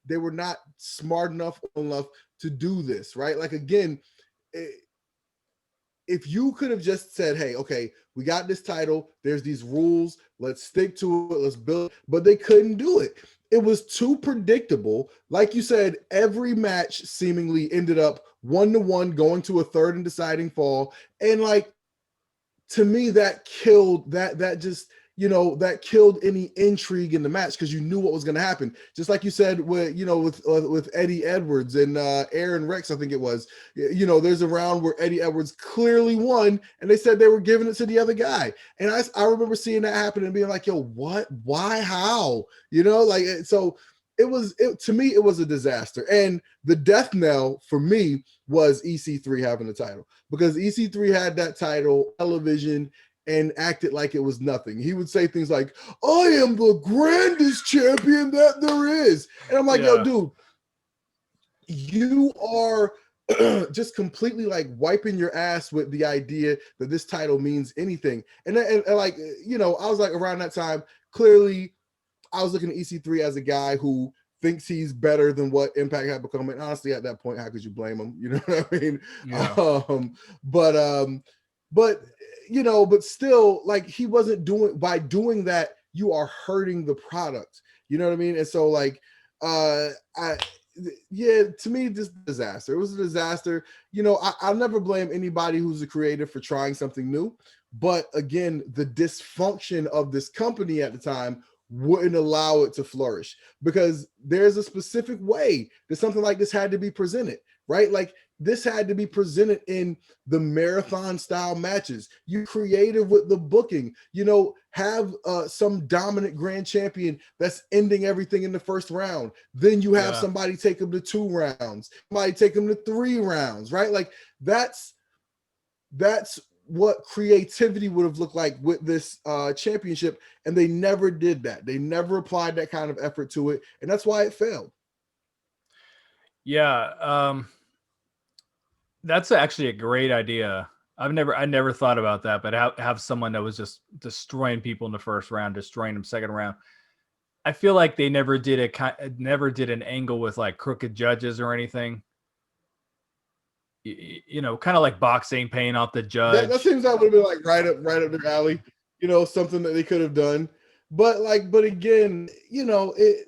they were not smart enough to do this, right? Like, again, if you could have just said, hey, okay, we got this title, there's these rules, let's stick to it, let's build, but they couldn't do it. It was too predictable. Like you said, every match seemingly ended up 1-1, going to a third and deciding fall. And like, to me, that killed that killed any intrigue in the match, because you knew what was going to happen. Just like you said with Eddie Edwards and Aaron Rex, I think it was. There's a round where Eddie Edwards clearly won, and they said they were giving it to the other guy. And I remember seeing that happen and being like, yo, what? Why? How? So to me, it was a disaster. And the death knell for me was EC3 having the title, because EC3 had that title television and acted like it was nothing. He would say things like, I am the grandest champion that there is. And I'm like, yo, dude, you are just completely like wiping your ass with the idea that this title means anything. And like, I was like, around that time, clearly I was looking at EC3 as a guy who thinks he's better than what Impact had become. And honestly, at that point, how could you blame him? You know what I mean? Yeah. But still, like, he wasn't by doing that, you are hurting the product. You know what I mean? And so, like, to me, this disaster. It was a disaster. I'll never blame anybody who's a creative for trying something new. But again, the dysfunction of this company at the time wouldn't allow it to flourish, because there's a specific way that something like this had to be presented, right? Like, this had to be presented in the marathon style matches. You creative with the booking, have some dominant grand champion that's ending everything in the first round. Then you have somebody take them to 2 rounds, somebody take them to 3 rounds, right? Like, that's what creativity would have looked like with this championship. And they never did that. They never applied that kind of effort to it. And that's why it failed. Yeah. That's actually a great idea. I never thought about that, but have someone that was just destroying people in the first round, destroying them second round. I feel like they never did an angle with like crooked judges or anything. Kind of like boxing, paying off the judge. That seems like would have been like right up their alley. Something that they could have done. But again,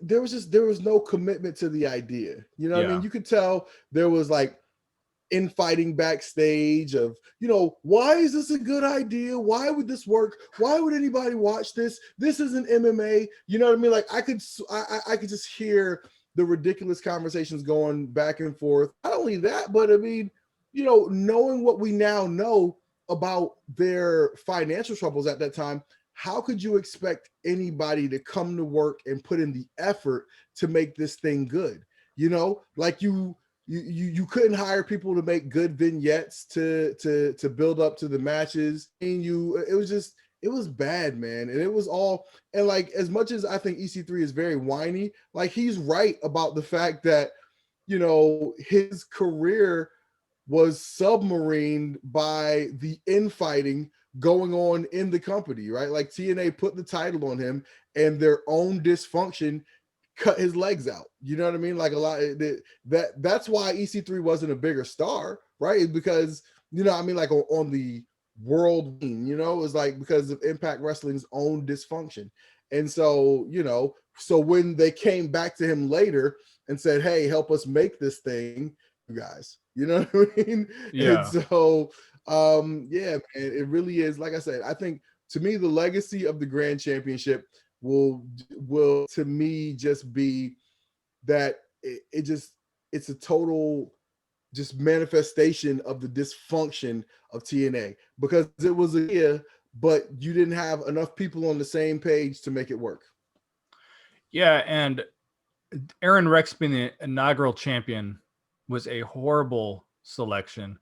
there was no commitment to the idea. What I mean? You could tell there was like infighting backstage of, why is this a good idea? Why would this work? Why would anybody watch this? This isn't MMA. You know what I mean? Like, I could just hear the ridiculous conversations going back and forth. Not only that, but I mean, knowing what we now know, about their financial troubles at that time, how could you expect anybody to come to work and put in the effort to make this thing good? You know, like you couldn't hire people to make good vignettes to build up to the matches, and it was bad, man. And it was all, and like, as much as I think EC3 is very whiny, like, he's right about the fact that, you know, his career was submarined by the infighting going on in the company, right? Like, TNA put the title on him, and their own dysfunction cut his legs out. You know what I mean? Like, a lot that's why EC3 wasn't a bigger star, right? Because, you know, I mean, like, on the world, you know, it was like because of Impact Wrestling's own dysfunction. And so, you know, so when they came back to him later and said, "Hey, help us make this thing, you guys," you know what I mean? Yeah. And so, yeah, man, it really is. Like I said, I think, to me, the legacy of the Grand Championship will to me just be that it's a total just manifestation of the dysfunction of TNA, because it was a year, but you didn't have enough people on the same page to make it work. Yeah, and Aaron Rex being the inaugural champion was a horrible selection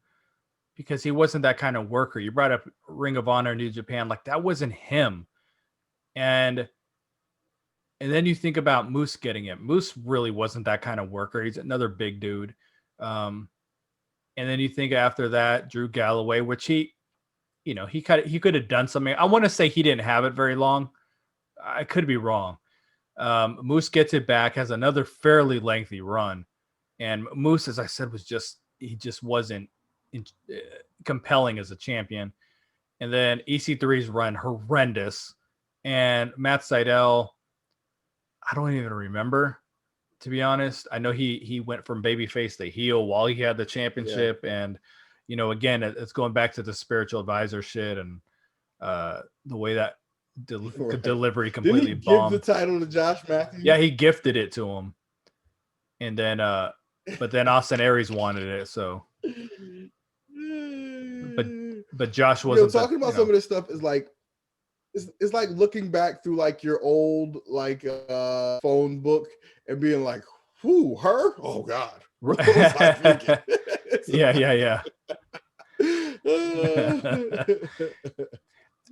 because he wasn't that kind of worker. You brought up Ring of Honor, New Japan, like that wasn't him. And then you think about Moose getting it. Moose really wasn't that kind of worker. He's another big dude. And then you think after that, Drew Galloway, which he could have done something. I want to say he didn't have it very long. I could be wrong. Moose gets it back, has another fairly lengthy run. And Moose, as I said, he just wasn't compelling as a champion. And then EC3's run, horrendous. And Matt Sydal, I don't even remember, to be honest. I know he went from babyface to heel while he had the championship. Yeah. And, you know, again, it's going back to the spiritual advisor shit and the way that delivery completely Didn't he bombed. give the title to Josh Matthews? Yeah, he gifted it to him. And then, but then Austin Aries wanted it, so. But Josh wasn't. Talking about some of this stuff is like, it's like looking back through like your old like phone book and being like, "Who, her? Oh God!" What was I thinking? Yeah.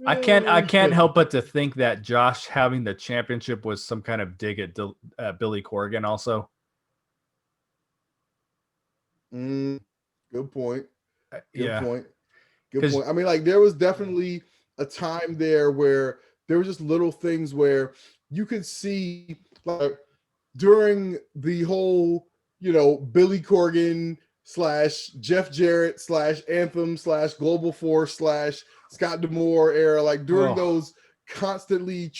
I can't help but to think that Josh having the championship was some kind of dig at Billy Corgan also. Good point. Good point. I mean, like, there was definitely a time there where there were just little things where you could see, like, during the whole, you know, Billy Corgan / Jeff Jarrett / Anthem / Global Force / Scott D'Amore era, like during those constantly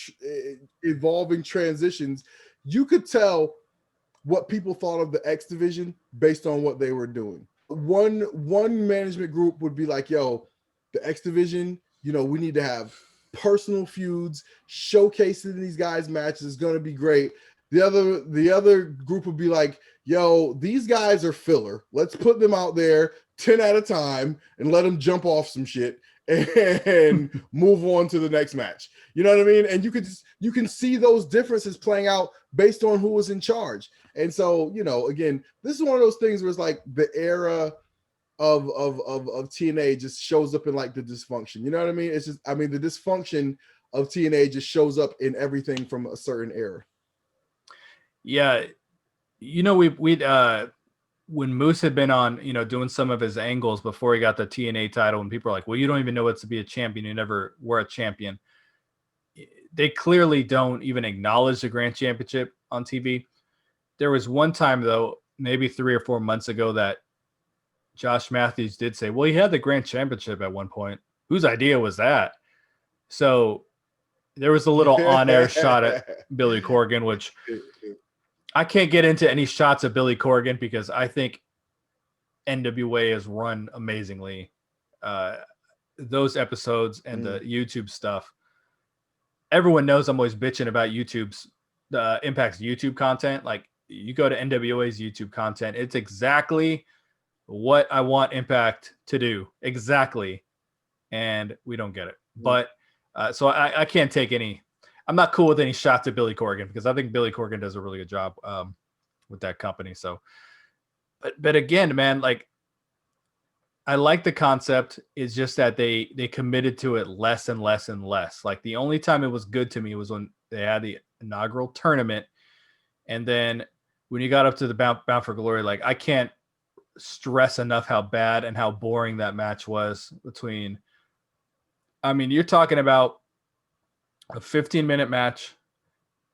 evolving transitions, you could tell what people thought of the X division based on what they were doing. One management group would be like, "Yo, the X division, you know, we need to have personal feuds, showcasing these guys' matches is going to be great." The other group would be like, "Yo, these guys are filler. Let's put them out there 10 at a time and let them jump off some shit and move on to the next match." You know what I mean? And you can see those differences playing out based on who was in charge. And so, you know, again, this is one of those things where it's like the era of TNA just shows up in like the dysfunction. You know what I mean? It's just, I mean, the dysfunction of TNA just shows up in everything from a certain era. Yeah. You know, we'd when Moose had been on, you know, doing some of his angles before he got the TNA title, and people are like, "Well, you don't even know what to be a champion. You never were a champion." They clearly don't even acknowledge the Grand Championship on TV. There was one time, though, maybe 3 or 4 months ago, that Josh Matthews did say, "Well, he had the Grand Championship at one point." Whose idea was that? So there was a little on-air shot at Billy Corgan, which I can't get into any shots of Billy Corgan because I think NWA is run amazingly. Those episodes and the YouTube stuff. Everyone knows I'm always bitching about YouTube's Impact's YouTube content. Like, you go to NWA's YouTube content, it's exactly what I want Impact to do. Exactly. and we don't get it. But so I can't take any. I'm not cool with any shots at Billy Corgan because I think Billy Corgan does a really good job with that company. So, but again, man, like I like the concept. It's just that they committed to it less and less and less. Like the only time it was good to me was when they had the inaugural tournament, and then when you got up to the Bound for Glory, like I can't stress enough how bad and how boring that match was between. I mean, you're talking about a 15-minute match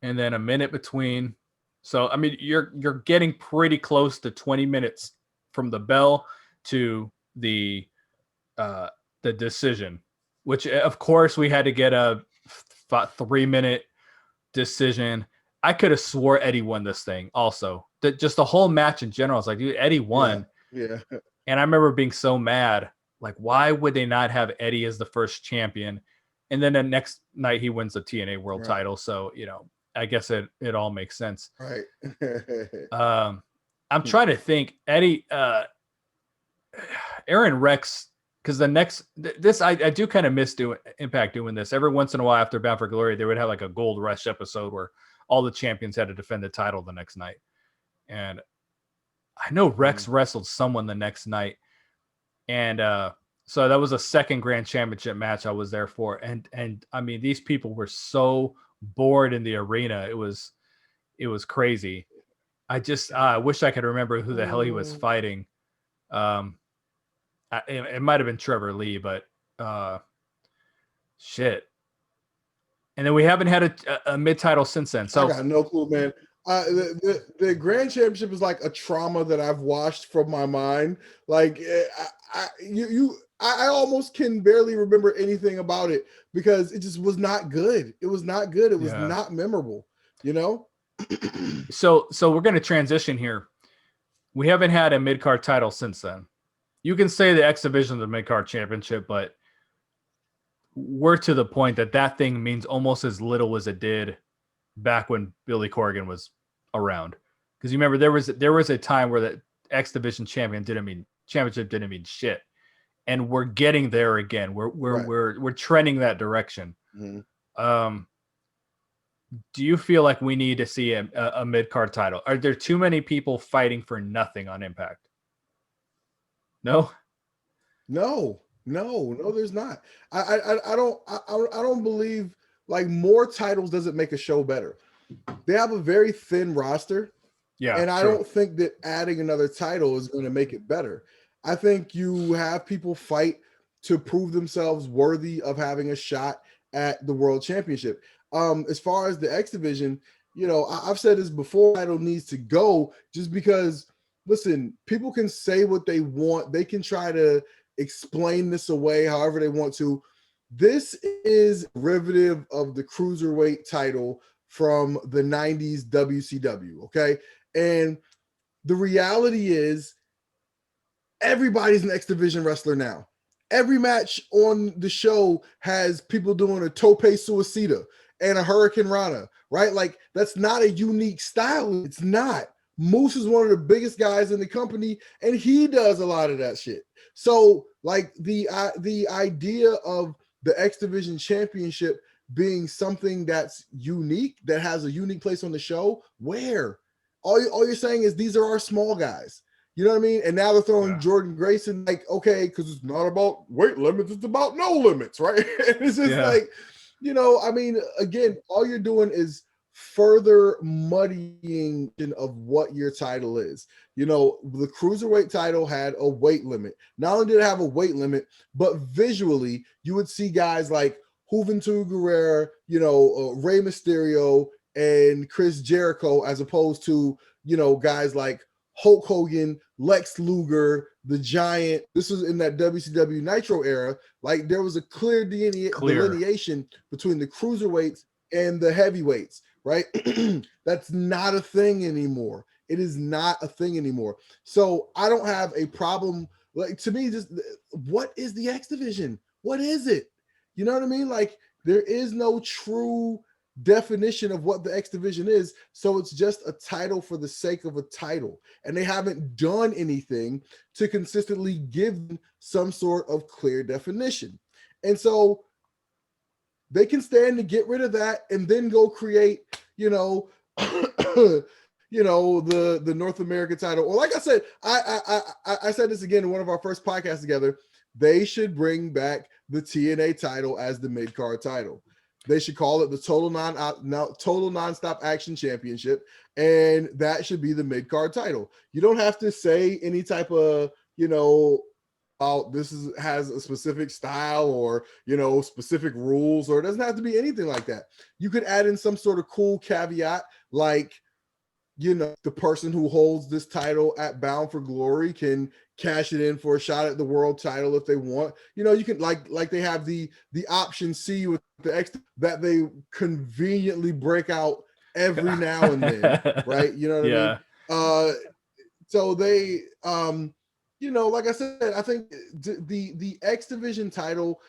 and then a minute between. So I mean, you're getting pretty close to 20 minutes from the bell to the decision, which of course we had to get a 3-minute decision. I could have swore Eddie won this thing also. Just the whole match in general. I was like, dude, Eddie won. Yeah. And I remember being so mad. Like, why would they not have Eddie as the first champion? And then the next night he wins the TNA world title. So, you know, I guess it all makes sense. Right. I'm trying to think. Eddie, Aaron Rex, because I do kind of miss Impact doing this. Every once in a while after Bound for Glory, they would have like a Gold Rush episode where all the champions had to defend the title the next night. And I know Rex wrestled someone the next night. And so that was a second Grand Championship match I was there for. And I mean, these people were so bored in the arena. It was crazy. I just wish I could remember who the hell he was fighting. It might have been Trevor Lee, but shit. And then we haven't had a mid-title since then. So I got no clue, man. The Grand Championship is like a trauma that I've washed from my mind. Like I almost can barely remember anything about it because it just was not good. It was not good. It was not memorable, you know? So we're going to transition here. We haven't had a mid-card title since then. You can say the X Division of the mid-card championship, but we're to the point that thing means almost as little as it did back when Billy Corgan was around. Because you remember there was a time where the X Division championship didn't mean shit, and we're getting there again. We're trending that direction. Mm-hmm. Do you feel like we need to see a mid-card title? Are there too many people fighting for nothing on Impact? No, there's not. I don't believe like more titles doesn't make a show better. They have a very thin roster. Yeah. And I don't think that adding another title is going to make it better. I think you have people fight to prove themselves worthy of having a shot at the world championship. As far as the X Division, you know, I've said this before, title needs to go just because, listen, people can say what they want. They can try to explain this away however they want to. This is derivative of the Cruiserweight title from the 90s WCW, okay? And the reality is everybody's an X Division wrestler now. Every match on the show has people doing a tope suicida and a Hurricane Rana, right? Like that's not a unique style. It's not. Moose is one of the biggest guys in the company, and he does a lot of that shit. So, like the idea of the X Division Championship being something that's unique, that has a unique place on the show, where all you're saying is these are our small guys. You know what I mean? And now they're throwing Jordan Grayson, like, okay, because it's not about weight limits, it's about no limits, right? It's just like, you know, I mean, again, all you're doing is further muddying of what your title is. You know, the Cruiserweight title had a weight limit. Not only did it have a weight limit, but visually, you would see guys like Juventud Guerrera, you know, Rey Mysterio and Chris Jericho, as opposed to, you know, guys like Hulk Hogan, Lex Luger, the Giant. This was in that WCW Nitro era. Like there was a clear delineation between the cruiserweights and the heavyweights, right? That's not a thing anymore. It is not a thing anymore. So I don't have a problem. Like to me, just what is the X Division? What is it? You know what I mean? Like there is no true definition of what the X Division is. So it's just a title for the sake of a title. And they haven't done anything to consistently give them some sort of clear definition. And so they can stand to get rid of that and then go create, the North American title. Or like I said, I said this again in one of our first podcasts together. They should bring back the TNA title as the mid-card title. They should call it the Total Nonstop Action Championship, and that should be the mid-card title. You don't have to say any type of, has a specific style or specific rules, or it doesn't have to be anything like that. You could add in some sort of cool caveat, like the person who holds this title at Bound for Glory can cash it in for a shot at the world title if they want. You can like they have the option C with the X that they conveniently break out every now and then, right? You know what I mean? So they like I said, I think the X Division title,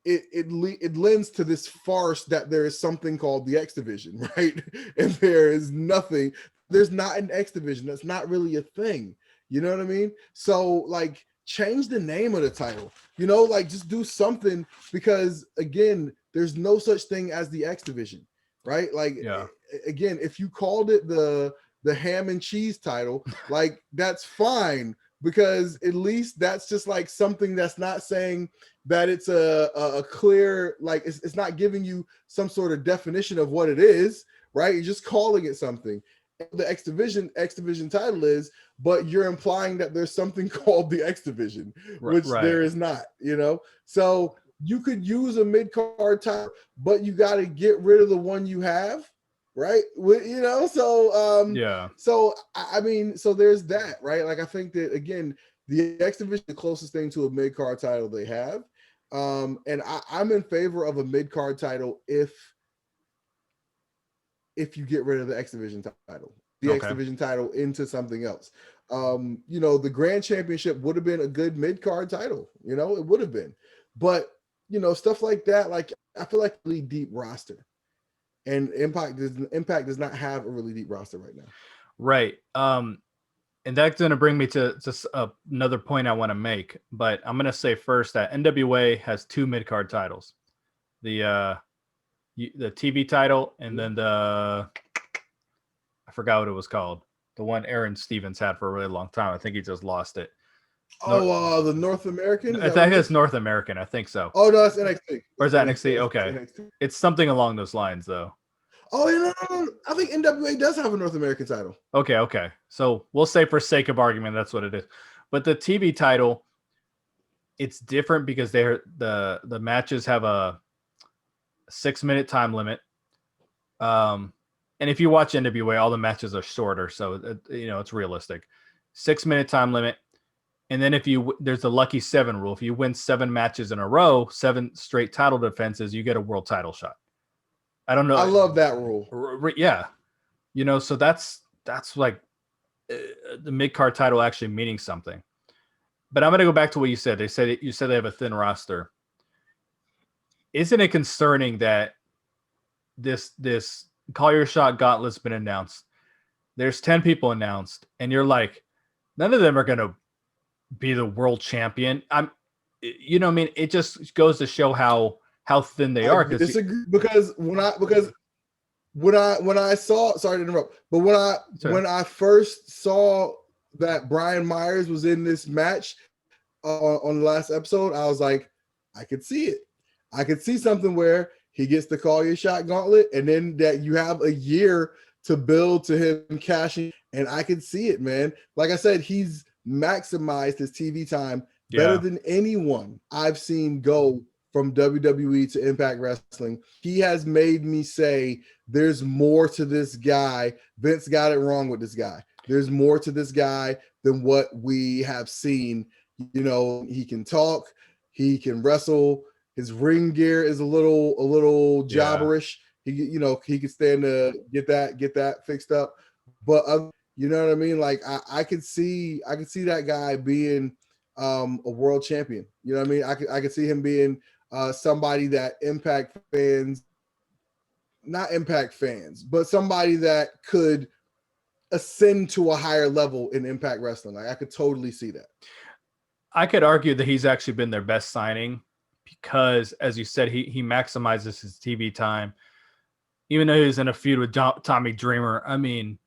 it lends to this farce that there is something called the X Division, right? And there's not an X Division. That's not really a thing. You know what I mean? So like change the name of the title, like just do something, because again, there's no such thing as the X Division, right? Like, again, if you called it the ham and cheese title, like that's fine, because at least that's just like something that's not saying that it's a clear, like it's not giving you some sort of definition of what it is, right? You're just calling it something. The X Division title is, but you're implying that there's something called the X Division, which there is not, So you could use a mid-card title, but you got to get rid of the one you have, right? So I mean, so there's that, right? Like I think that again, the X Division is the closest thing to a mid-card title they have. And I'm in favor of a mid-card title if you get rid of the X Division title, X Division title into something else. The Grand Championship would have been a good mid-card title, it would have been. But, stuff like that, like I feel like a really deep roster. And Impact does not have a really deep roster right now. Right. And that's going to bring me to another point I want to make. But I'm going to say first that NWA has 2 mid-card titles. The TV title, and then I forgot what it was called. The one Aaron Stevens had for a really long time. I think he just lost it. The North American? I think it's North American. I think so. Oh, no, that's NXT. Or is that NXT? Okay. NXT. It's something along those lines, though. Oh, no. I think NWA does have a North American title. Okay. So we'll say for sake of argument, that's what it is. But the TV title, it's different because the matches have a 6-minute time limit. And if you watch NWA, all the matches are shorter, so it's realistic. 6-minute time limit. And then there's the lucky 7 rule. If you win 7 matches in a row, 7 straight title defenses, you get a world title shot. I don't know. I love that rule. Yeah. So that's like the mid-card title actually meaning something. But I'm going to go back to what you said. You said they have a thin roster. Isn't it concerning that this Call Your Shot Gauntlet's been announced? There's 10 people announced, and you're like, none of them are going to be the world champion. It just goes to show how thin they are. Because when I saw, sorry to interrupt, but when I first saw that Brian Myers was in this match on the last episode, I was like, I could see it. I could see something where he gets the Call Your Shot Gauntlet, and then that you have a year to build to him cashing, and I could see it, man. Like I said, he's maximized his TV time better than anyone I've seen go from WWE to Impact Wrestling. He has made me say there's more to this guy. Vince got it wrong with this guy. There's more to this guy than what we have seen. He can talk, he can wrestle. His ring gear is a little jobberish. He can stand to get that fixed up. But you know what I mean? Like I could see that guy being a world champion. You know what I mean? I could see him being somebody that Impact fans, not Impact fans, but somebody that could ascend to a higher level in Impact Wrestling. Like I could totally see that. I could argue that he's actually been their best signing because, as you said, he maximizes his TV time. Even though he's in a feud with Tommy Dreamer, I mean,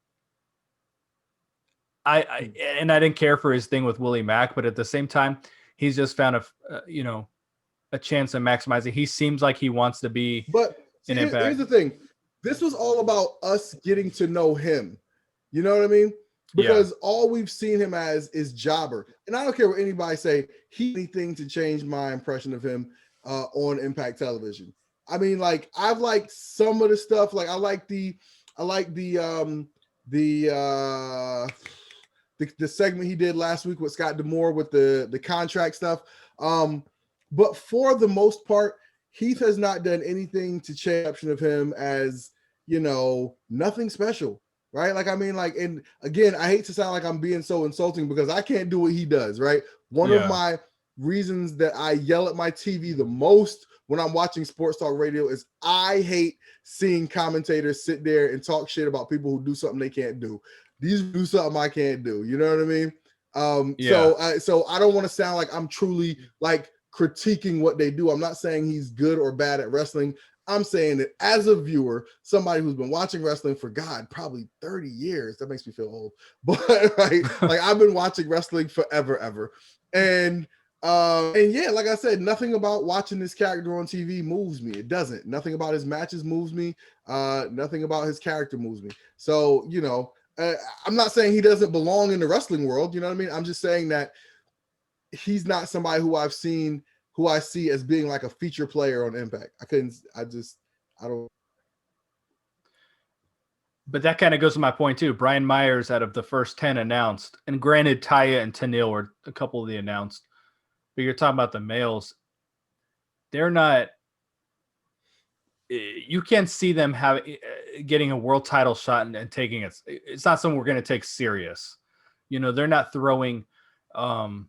I didn't care for his thing with Willie Mack, but at the same time, he's just found a chance of maximizing. He seems like he wants to be. But see, here's the thing: this was all about us getting to know him. You know what I mean? Because all we've seen him as is jobber, and I don't care what anybody say. Anything to change my impression of him on Impact Television. I mean, like I've liked some of the stuff. Like I like the segment he did last week with Scott D'Amore with the contract stuff. But for the most part, Heath has not done anything to change the perception of him as, nothing special, right? Like, I mean, like, and again, I hate to sound like I'm being so insulting because I can't do what he does, right? One of my reasons that I yell at my TV the most when I'm watching sports talk radio is I hate seeing commentators sit there and talk shit about people who do something they can't do. These do something I can't do. You know what I mean? So I don't want to sound like I'm truly like critiquing what they do. I'm not saying he's good or bad at wrestling. I'm saying that as a viewer, somebody who's been watching wrestling for probably 30 years, that makes me feel old, but like I've been watching wrestling forever, ever. And yeah, like I said, nothing about watching this character on TV moves me. It doesn't. Nothing about his matches moves me. Nothing about his character moves me. So, I'm not saying he doesn't belong in the wrestling world. You know what I mean? I'm just saying that he's not somebody who I see as being like a feature player on Impact. I don't. But that kind of goes to my point too. Brian Myers, out of the first 10 announced, and granted, Taya and Tenille were a couple of the announced, but you're talking about the males. They're not. You can't see them getting a world title shot and taking it. It's not something we're going to take serious. They're not throwing. They're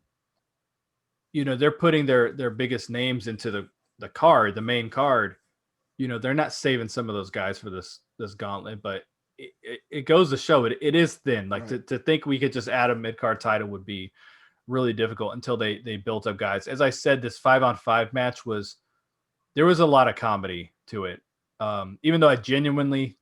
putting their biggest names into the card, the main card. They're not saving some of those guys for this gauntlet, but it goes to show it is thin. Like right. to think we could just add a mid-card title would be really difficult until they built up guys. As I said, this 5-on-5 match there was a lot of comedy to it. Even though I genuinely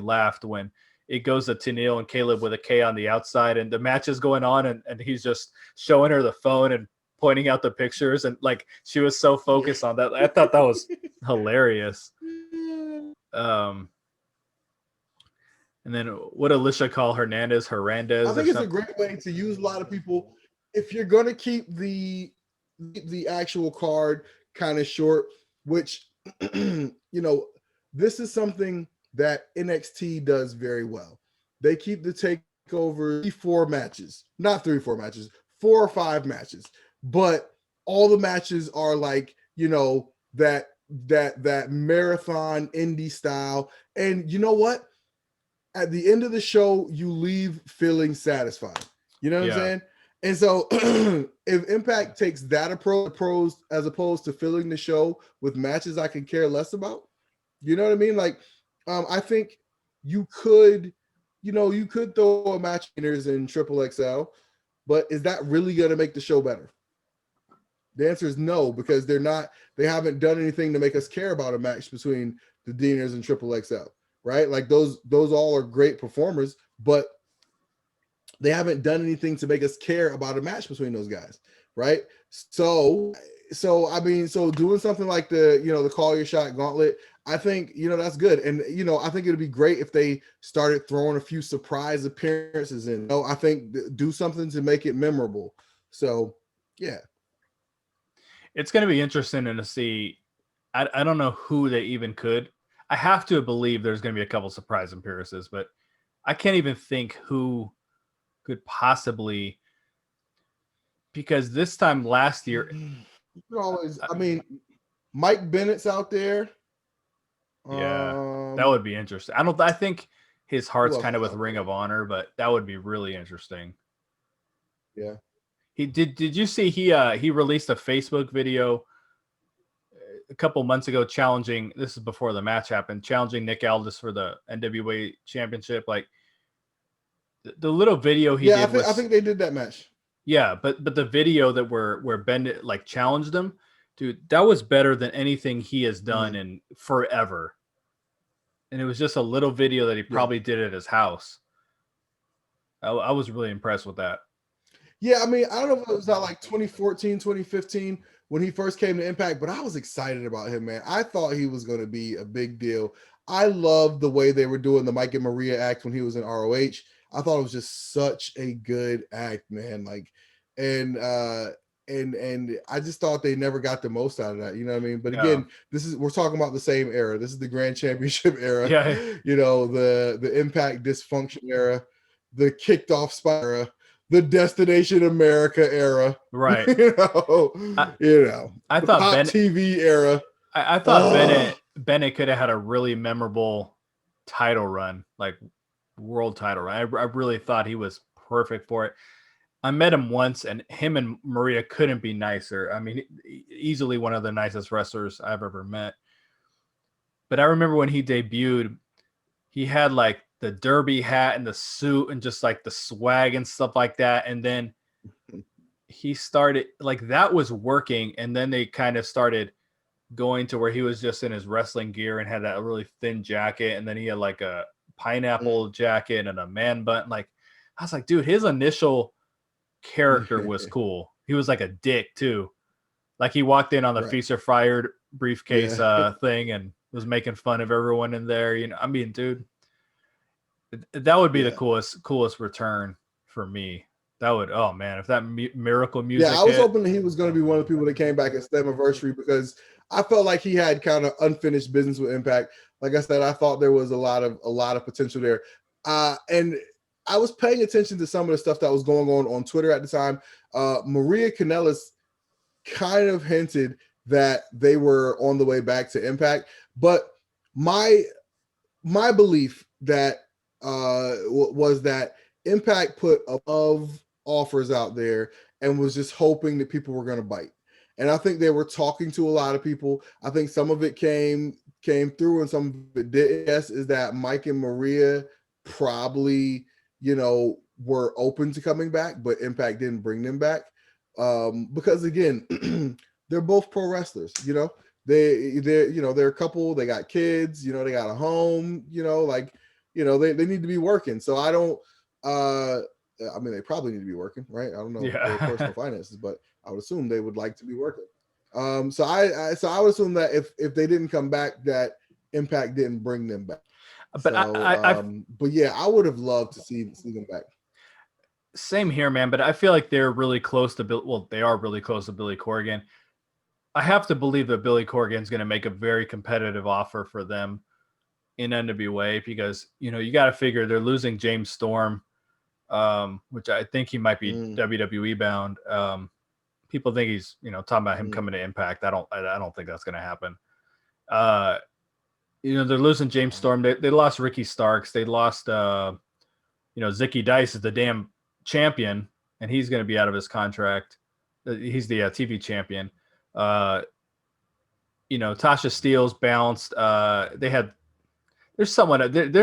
laughed when it goes to Tenille and Caleb with a K on the outside and the match is going on and he's just showing her the phone and pointing out the pictures, and like she was so focused on that. I thought that was hilarious. And then what Alicia call Hernandez? I think it's a great way to use a lot of people. If you're going to keep the actual card kind of short, which, this is something that NXT does very well. They keep the takeover 4 matches, not 3-4 matches, 4 or 5 matches. But all the matches are like, that marathon indie style. And you know what? At the end of the show, you leave feeling satisfied. You know what I'm saying? And so if Impact takes that approach as opposed to filling the show with matches I can care less about, you know what I mean? Like, I think you could throw a match in Triple XL, but is that really going to make the show better? The answer is no, because they haven't done anything to make us care about a match between the Deaners and Triple XL, right? Like those all are great performers, but they haven't done anything to make us care about a match between those guys, right? So doing something like the Call Your Shot Gauntlet, I think, that's good. And, I think it'd be great if they started throwing a few surprise appearances in. I think do something to make it memorable. So, yeah. It's going to be interesting to see. I don't know who they even could. I have to believe there's going to be a couple surprise appearances, but I can't even think who could possibly, because this time last year, you could always. I mean, Mike Bennett's out there. Yeah, that would be interesting. I think his heart's kind of with Ring of Honor, but that would be really interesting. Yeah. Did you see he released a Facebook video a couple months ago challenging, this is before the match happened, challenging Nick Aldis for the NWA championship. Like the little video he did I think they did that match. Yeah, but the video that where Ben like challenged him, Dude, that was better than anything he has done in forever. And it was just a little video that he probably did at his house. I was really impressed with that. Yeah, I mean, I don't know if it was not like 2014, 2015 when he first came to Impact, but I was excited about him, man. I thought he was going to be a big deal. I loved the way they were doing the Mike and Maria act when he was in ROH. I thought it was just such a good act, man. Like, and I just thought they never got the most out of that. You know what I mean? But again, we're talking about the same era. This is the Grand Championship era. Yeah. You know, the Impact dysfunction era, the kicked off spot era, the Destination America era, right? you know, I thought Pop TV era. I thought Bennett could have had a really memorable title run, like world title run. I really thought he was perfect for it. I met him once, and him and Maria couldn't be nicer. I mean, easily one of the nicest wrestlers I've ever met. But I remember when he debuted, he had like the derby hat and the suit and just like the swag and stuff like that. And then he started like that was working. And then they kind of started going to where he was just in his wrestling gear and had that really thin jacket. And then he had like a pineapple jacket and a man bun. Like, I was like, dude, his initial character was cool. He was like a dick too. Like he walked in on the Feast or Fired briefcase thing and was making fun of everyone in there. You know, I mean, dude, that would be the coolest return for me. That would, oh man, if that miracle music. Yeah, I was hoping that he was going to be one of the people that came back at Slammiversary because I felt like he had kind of unfinished business with Impact. Like I said, I thought there was a lot of potential there. And I was paying attention to some of the stuff that was going on Twitter at the time. Maria Kanellis kind of hinted that they were on the way back to Impact, but my belief that was that Impact put above offers out there and was just hoping that people were going to bite. And I think they were talking to a lot of people. I think some of it came through and some of it didn't. Yes, is that Mike and Maria probably, you know, were open to coming back, but Impact didn't bring them back. Because again, they're both pro wrestlers, you know, they're a couple, they got kids, you know, they got a home, you know, like, you know, they need to be working. So I don't, I mean, they probably need to be working, right? I don't know their personal finances, but I would assume they would like to be working. So I would assume that if they didn't come back, that Impact didn't bring them back. But but yeah, I would have loved to see them back. Same here, man. But I feel like they're really close to they are really close to Billy Corgan. I have to believe that Billy Corgan is going to make a very competitive offer for them in NWA because, you know, you got to figure they're losing James Storm, which I think he might be WWE bound. People think he's, you know, talking about him coming to Impact. I don't think that's going to happen. You know, they're losing James Storm. They lost Ricky Starks. They lost, you know, Zicky Dice is the damn champion, and he's going to be out of his contract. He's the TV champion. You know, Tasha Steele's bounced. There's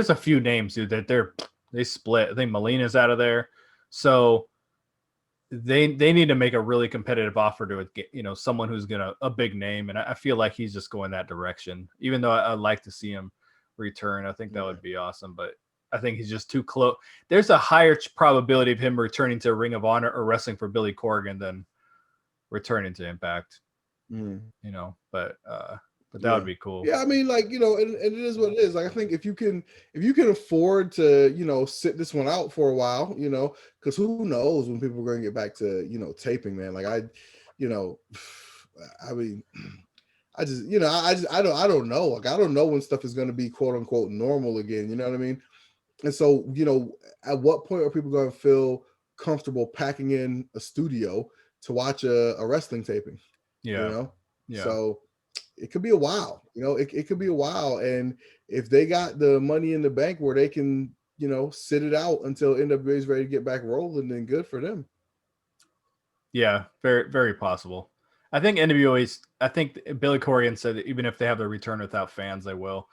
a few names, dude, that they split. I think Melina's out of there. So they need to make a really competitive offer to, you know, someone who's a big name. And I feel like he's just going that direction, even though I'd like to see him return. I think that would be awesome, but I think he's just too close. There's a higher probability of him returning to Ring of Honor or wrestling for Billy Corgan than returning to Impact, you know, but that would be cool. Yeah, I mean, like, you know, and it is what it is. Like, I think if you can afford to, you know, sit this one out for a while, you know, because who knows when people are going to get back to, you know, taping, man. Like you know, I mean, I just, you know, I don't know. Like, I don't know when stuff is going to be quote unquote normal again. You know what I mean? And so, you know, at what point are people going to feel comfortable packing in a studio to watch a wrestling taping? Yeah. You know? Yeah. So it could be a while, you know, it could be a while. And if they got the money in the bank where they can, you know, sit it out until NWA is ready to get back rolling, then good for them. Yeah, very, very possible. I think I think Billy Corgan said that even if they have their return without fans, they will.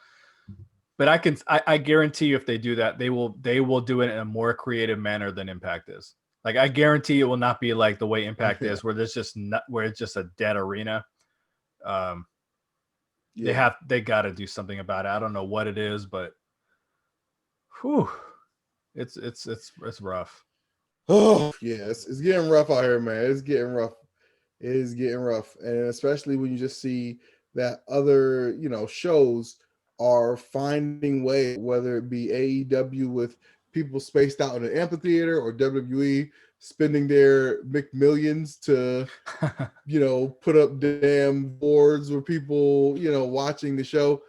But I guarantee you if they do that, they will do it in a more creative manner than Impact is. Like, I guarantee it will not be like the way Impact is, where it's just a dead arena. They got to do something about it. I don't know what it is, but whew, it's rough. Oh yeah, it's getting rough out here, man. It's getting rough. It is getting rough, and especially when you just see that other shows are finding ways, whether it be AEW with people spaced out in an amphitheater or WWE spending their McMillions to put up damn boards where people watching the show.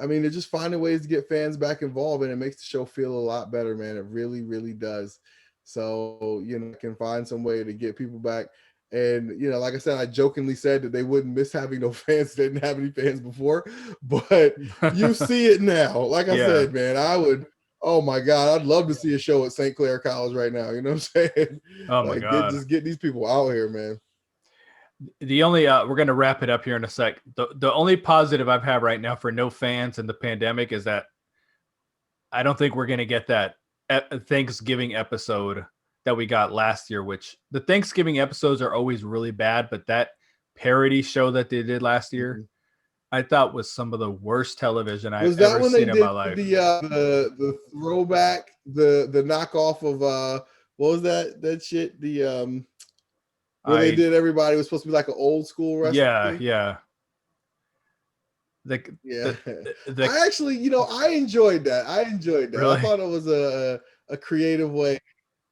I mean, they're just finding ways to get fans back involved, and it makes the show feel a lot better, man. It really, really does. So, can find some way to get people back. And, like I said, I jokingly said that they wouldn't miss having no fans. They didn't have any fans before, but you see it now. Like I said, man, I would, oh my God, I'd love to see a show at St. Clair College right now. You know what I'm saying? Oh my God. Just get these people out here, man. The only we're gonna wrap it up here in a sec. The only positive I've had right now for no fans in the pandemic is that I don't think we're gonna get that Thanksgiving episode that we got last year. Which the Thanksgiving episodes are always really bad, but that parody show that they did last year, I thought was some of the worst television I've ever seen in my life. The throwback, the knockoff of what was that shit? Where they did everybody was supposed to be like an old school wrestling. Yeah. I actually, I enjoyed that. Really? I thought it was a creative way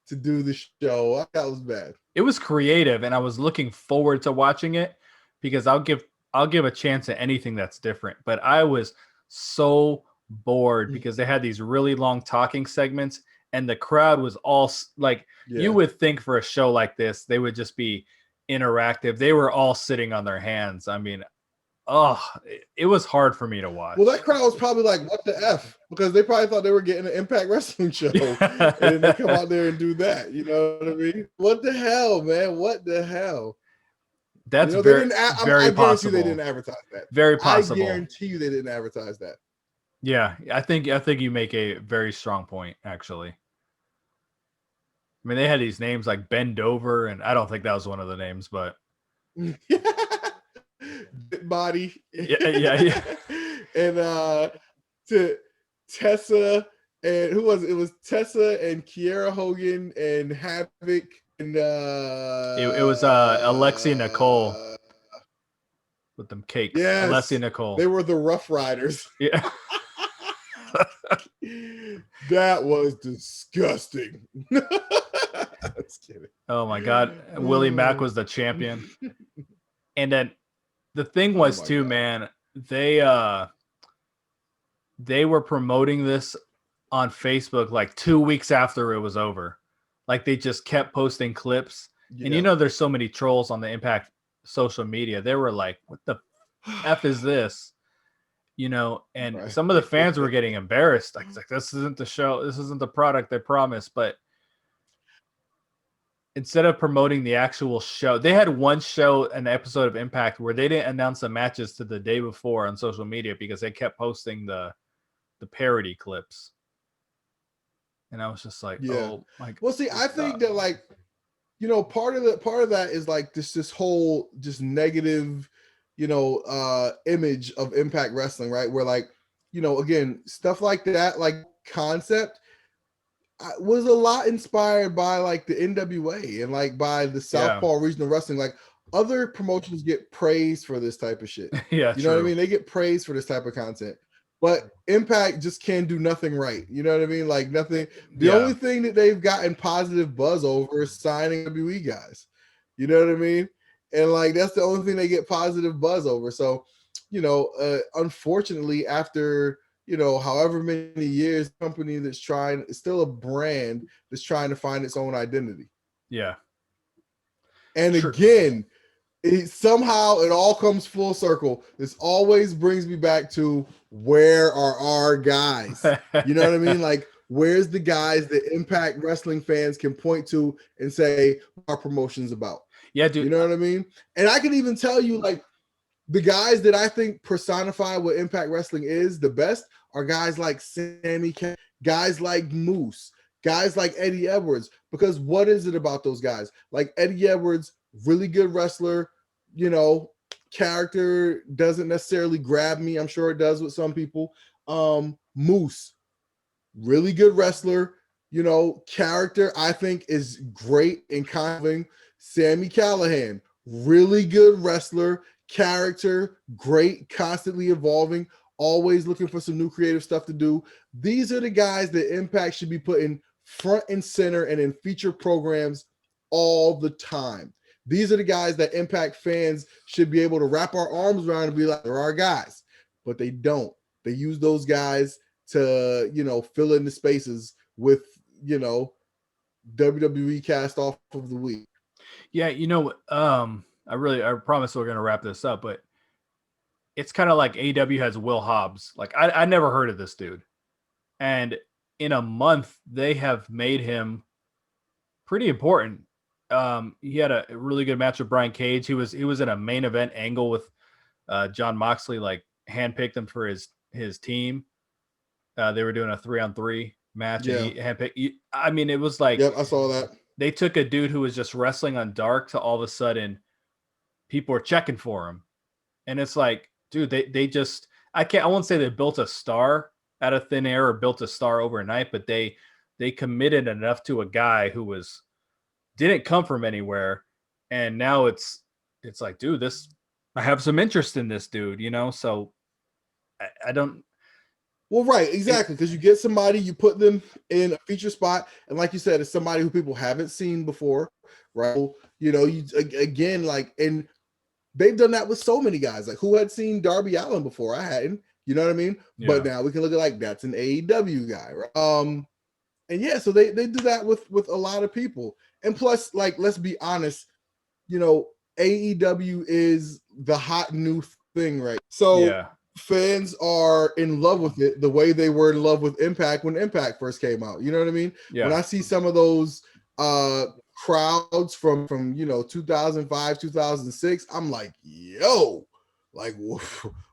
to do the show. I thought it was bad. It was creative, and I was looking forward to watching it because I'll give a chance at anything that's different. But I was so bored because they had these really long talking segments, and the crowd was all like, you would think for a show like this, they would just be interactive. They were all sitting on their hands. I mean, it was hard for me to watch. Well, that crowd was probably like, what the F? Because they probably thought they were getting an Impact Wrestling show. And then they come out there and do that. You know what I mean? What the hell, man? What the hell? That's very I possible. They didn't advertise that. Very possible. I guarantee you they didn't advertise that. Yeah, I think you make a very strong point, actually. I mean, they had these names like Bend Over, and I don't think that was one of the names, but Body. Yeah. And to Tessa and who was it? It was Tessa and Kiera Hogan and Havoc and it was Alexia Nicole with them cakes. Yes, Alexia Nicole. They were the Rough Riders. Yeah. That was disgusting. Just kidding. Oh my God. Willie Mack was the champion. And then the thing was too, man, they were promoting this on Facebook like 2 weeks after it was over. Like they just kept posting clips. Yeah. And there's so many trolls on the Impact social media. They were like, what the F is this? And right. Some of the fans were getting embarrassed. Like, this isn't the show. This isn't the product they promised. But instead of promoting the actual show, they had one show, an episode of Impact, where they didn't announce the matches to the day before on social media because they kept posting the parody clips. And I was just like, oh my God. Well, see, I think that part of that is like this whole just negative, image of Impact Wrestling, right? Where again, stuff like that, like concept was a lot inspired by like the NWA and like by the Southpaw Regional Wrestling. Like other promotions get praised for this type of shit. Yeah, you know what I mean? They get praised for this type of content. But Impact just can't do nothing right. You know what I mean? Like nothing. The only thing that they've gotten positive buzz over is signing WWE guys. You know what I mean? And like that's the only thing they get positive buzz over. So, unfortunately, after however many years, company that's trying, it's still a brand that's trying to find its own identity. Yeah. And again, somehow it all comes full circle. This always brings me back to where are our guys? You know what I mean? Like, where's the guys that Impact Wrestling fans can point to and say our promotion's about? Yeah, dude. You know what I mean? And I can even tell you, like, the guys that I think personify what Impact Wrestling is the best are guys like Sammy, guys like Moose, guys like Eddie Edwards. Because what is it about those guys? Like Eddie Edwards, really good wrestler, character doesn't necessarily grab me. I'm sure it does with some people. Moose, really good wrestler, character I think is great in kind. Sammy Callahan, really good wrestler, character great, constantly evolving, always looking for some new creative stuff to do. These are the guys that Impact should be putting front and center and in feature programs all the time. These are the guys that Impact fans should be able to wrap our arms around and be like, they're our guys. But they don't. They use those guys to, fill in the spaces with, WWE cast off of the week. Yeah, I promise we're gonna wrap this up, but it's kind of like AEW has Will Hobbs. Like I never heard of this dude, and in a month they have made him pretty important. He had a really good match with Brian Cage. He was in a main event angle with John Moxley, like handpicked him for his team. They were doing a 3-on-3 match, and he handpicked. I mean, it was like, yep, I saw that. They took a dude who was just wrestling on dark to all of a sudden people are checking for him. And it's like, dude, they just, I won't say they built a star out of thin air or built a star overnight, but they committed enough to a guy who didn't come from anywhere. And now it's like, dude, I have some interest in this dude, so I don't. Well, right, exactly, because you get somebody, you put them in a feature spot, and like you said, it's somebody who people haven't seen before, right? You again, like, and they've done that with so many guys. Like, who had seen Darby Allin before? I hadn't, you know what I mean? Yeah. But now we can look at, like, that's an AEW guy, right? And yeah, so they do that with a lot of people, and plus, like, let's be honest, AEW is the hot new thing, right? So yeah. Fans are in love with it the way they were in love with Impact when Impact first came out. You know what I mean? Yeah. When I see some of those crowds from 2005, 2006, I'm like, yo, like,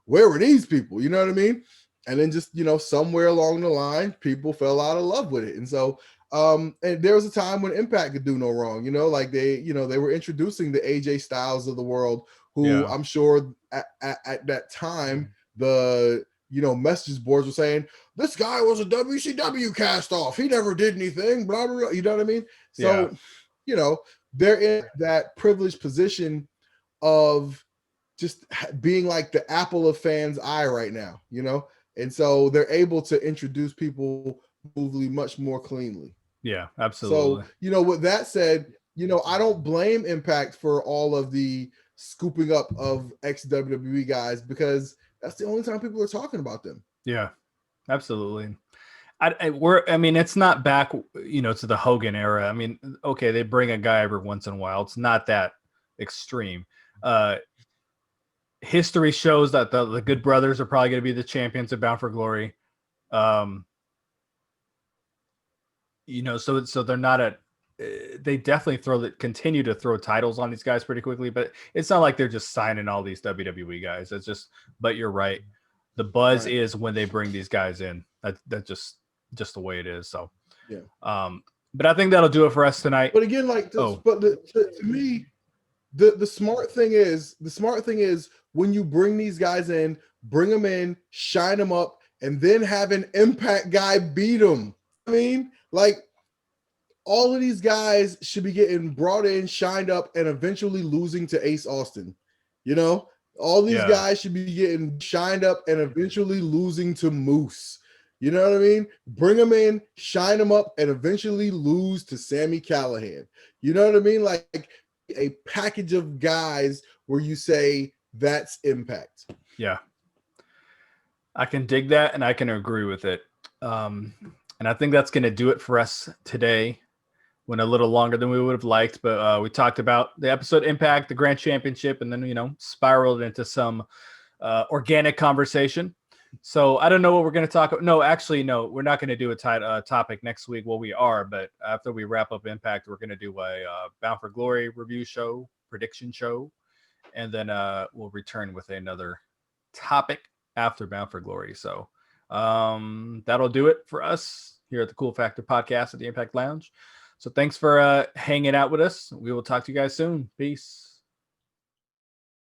where were these people? You know what I mean? And then just, somewhere along the line, people fell out of love with it. And so, and there was a time when Impact could do no wrong, like they were introducing the AJ Styles of the world, who I'm sure at that time, the messages boards were saying, this guy was a WCW cast off. He never did anything, blah, blah, blah. You know what I mean? So, they're in that privileged position of just being like the apple of fans' eye right now, and so they're able to introduce people much more cleanly. Yeah, absolutely. So, with that said, I don't blame Impact for all of the scooping up of ex-WWE guys, because that's the only time people are talking about them. Yeah, absolutely. It's not back, to the Hogan era. I mean, okay, they bring a guy every once in a while. It's not that extreme. History shows that the Good Brothers are probably going to be the champions of Bound for Glory. So they're not they definitely continue to throw titles on these guys pretty quickly, but it's not like they're just signing all these WWE guys. It's just, but you're right. The buzz is when they bring these guys in. That's just the way it is. So, yeah. But I think that'll do it for us tonight. But again, like, to me, the smart thing is when you bring these guys in, bring them in, shine them up, and then have an Impact guy beat them. I mean, like, all of these guys should be getting brought in, shined up, and eventually losing to Ace Austin. All these guys should be getting shined up and eventually losing to Moose. You know what I mean? Bring them in, shine them up, and eventually lose to Sammy Callahan. You know what I mean? Like a package of guys where you say that's Impact. Yeah. I can dig that, and I can agree with it. And I think that's going to do it for us today. Went a little longer than we would have liked, but we talked about the episode Impact, the Grand Championship, and then, spiraled into some organic conversation. So I don't know what we're going to talk about. No, actually, no, we're not going to do a topic next week. Well, we are, but after we wrap up Impact, we're going to do a Bound for Glory review show, prediction show, and then we'll return with another topic after Bound for Glory. So that'll do it for us here at the Cool Factor Podcast at the Impact Lounge. So thanks for hanging out with us. We will talk to you guys soon. Peace.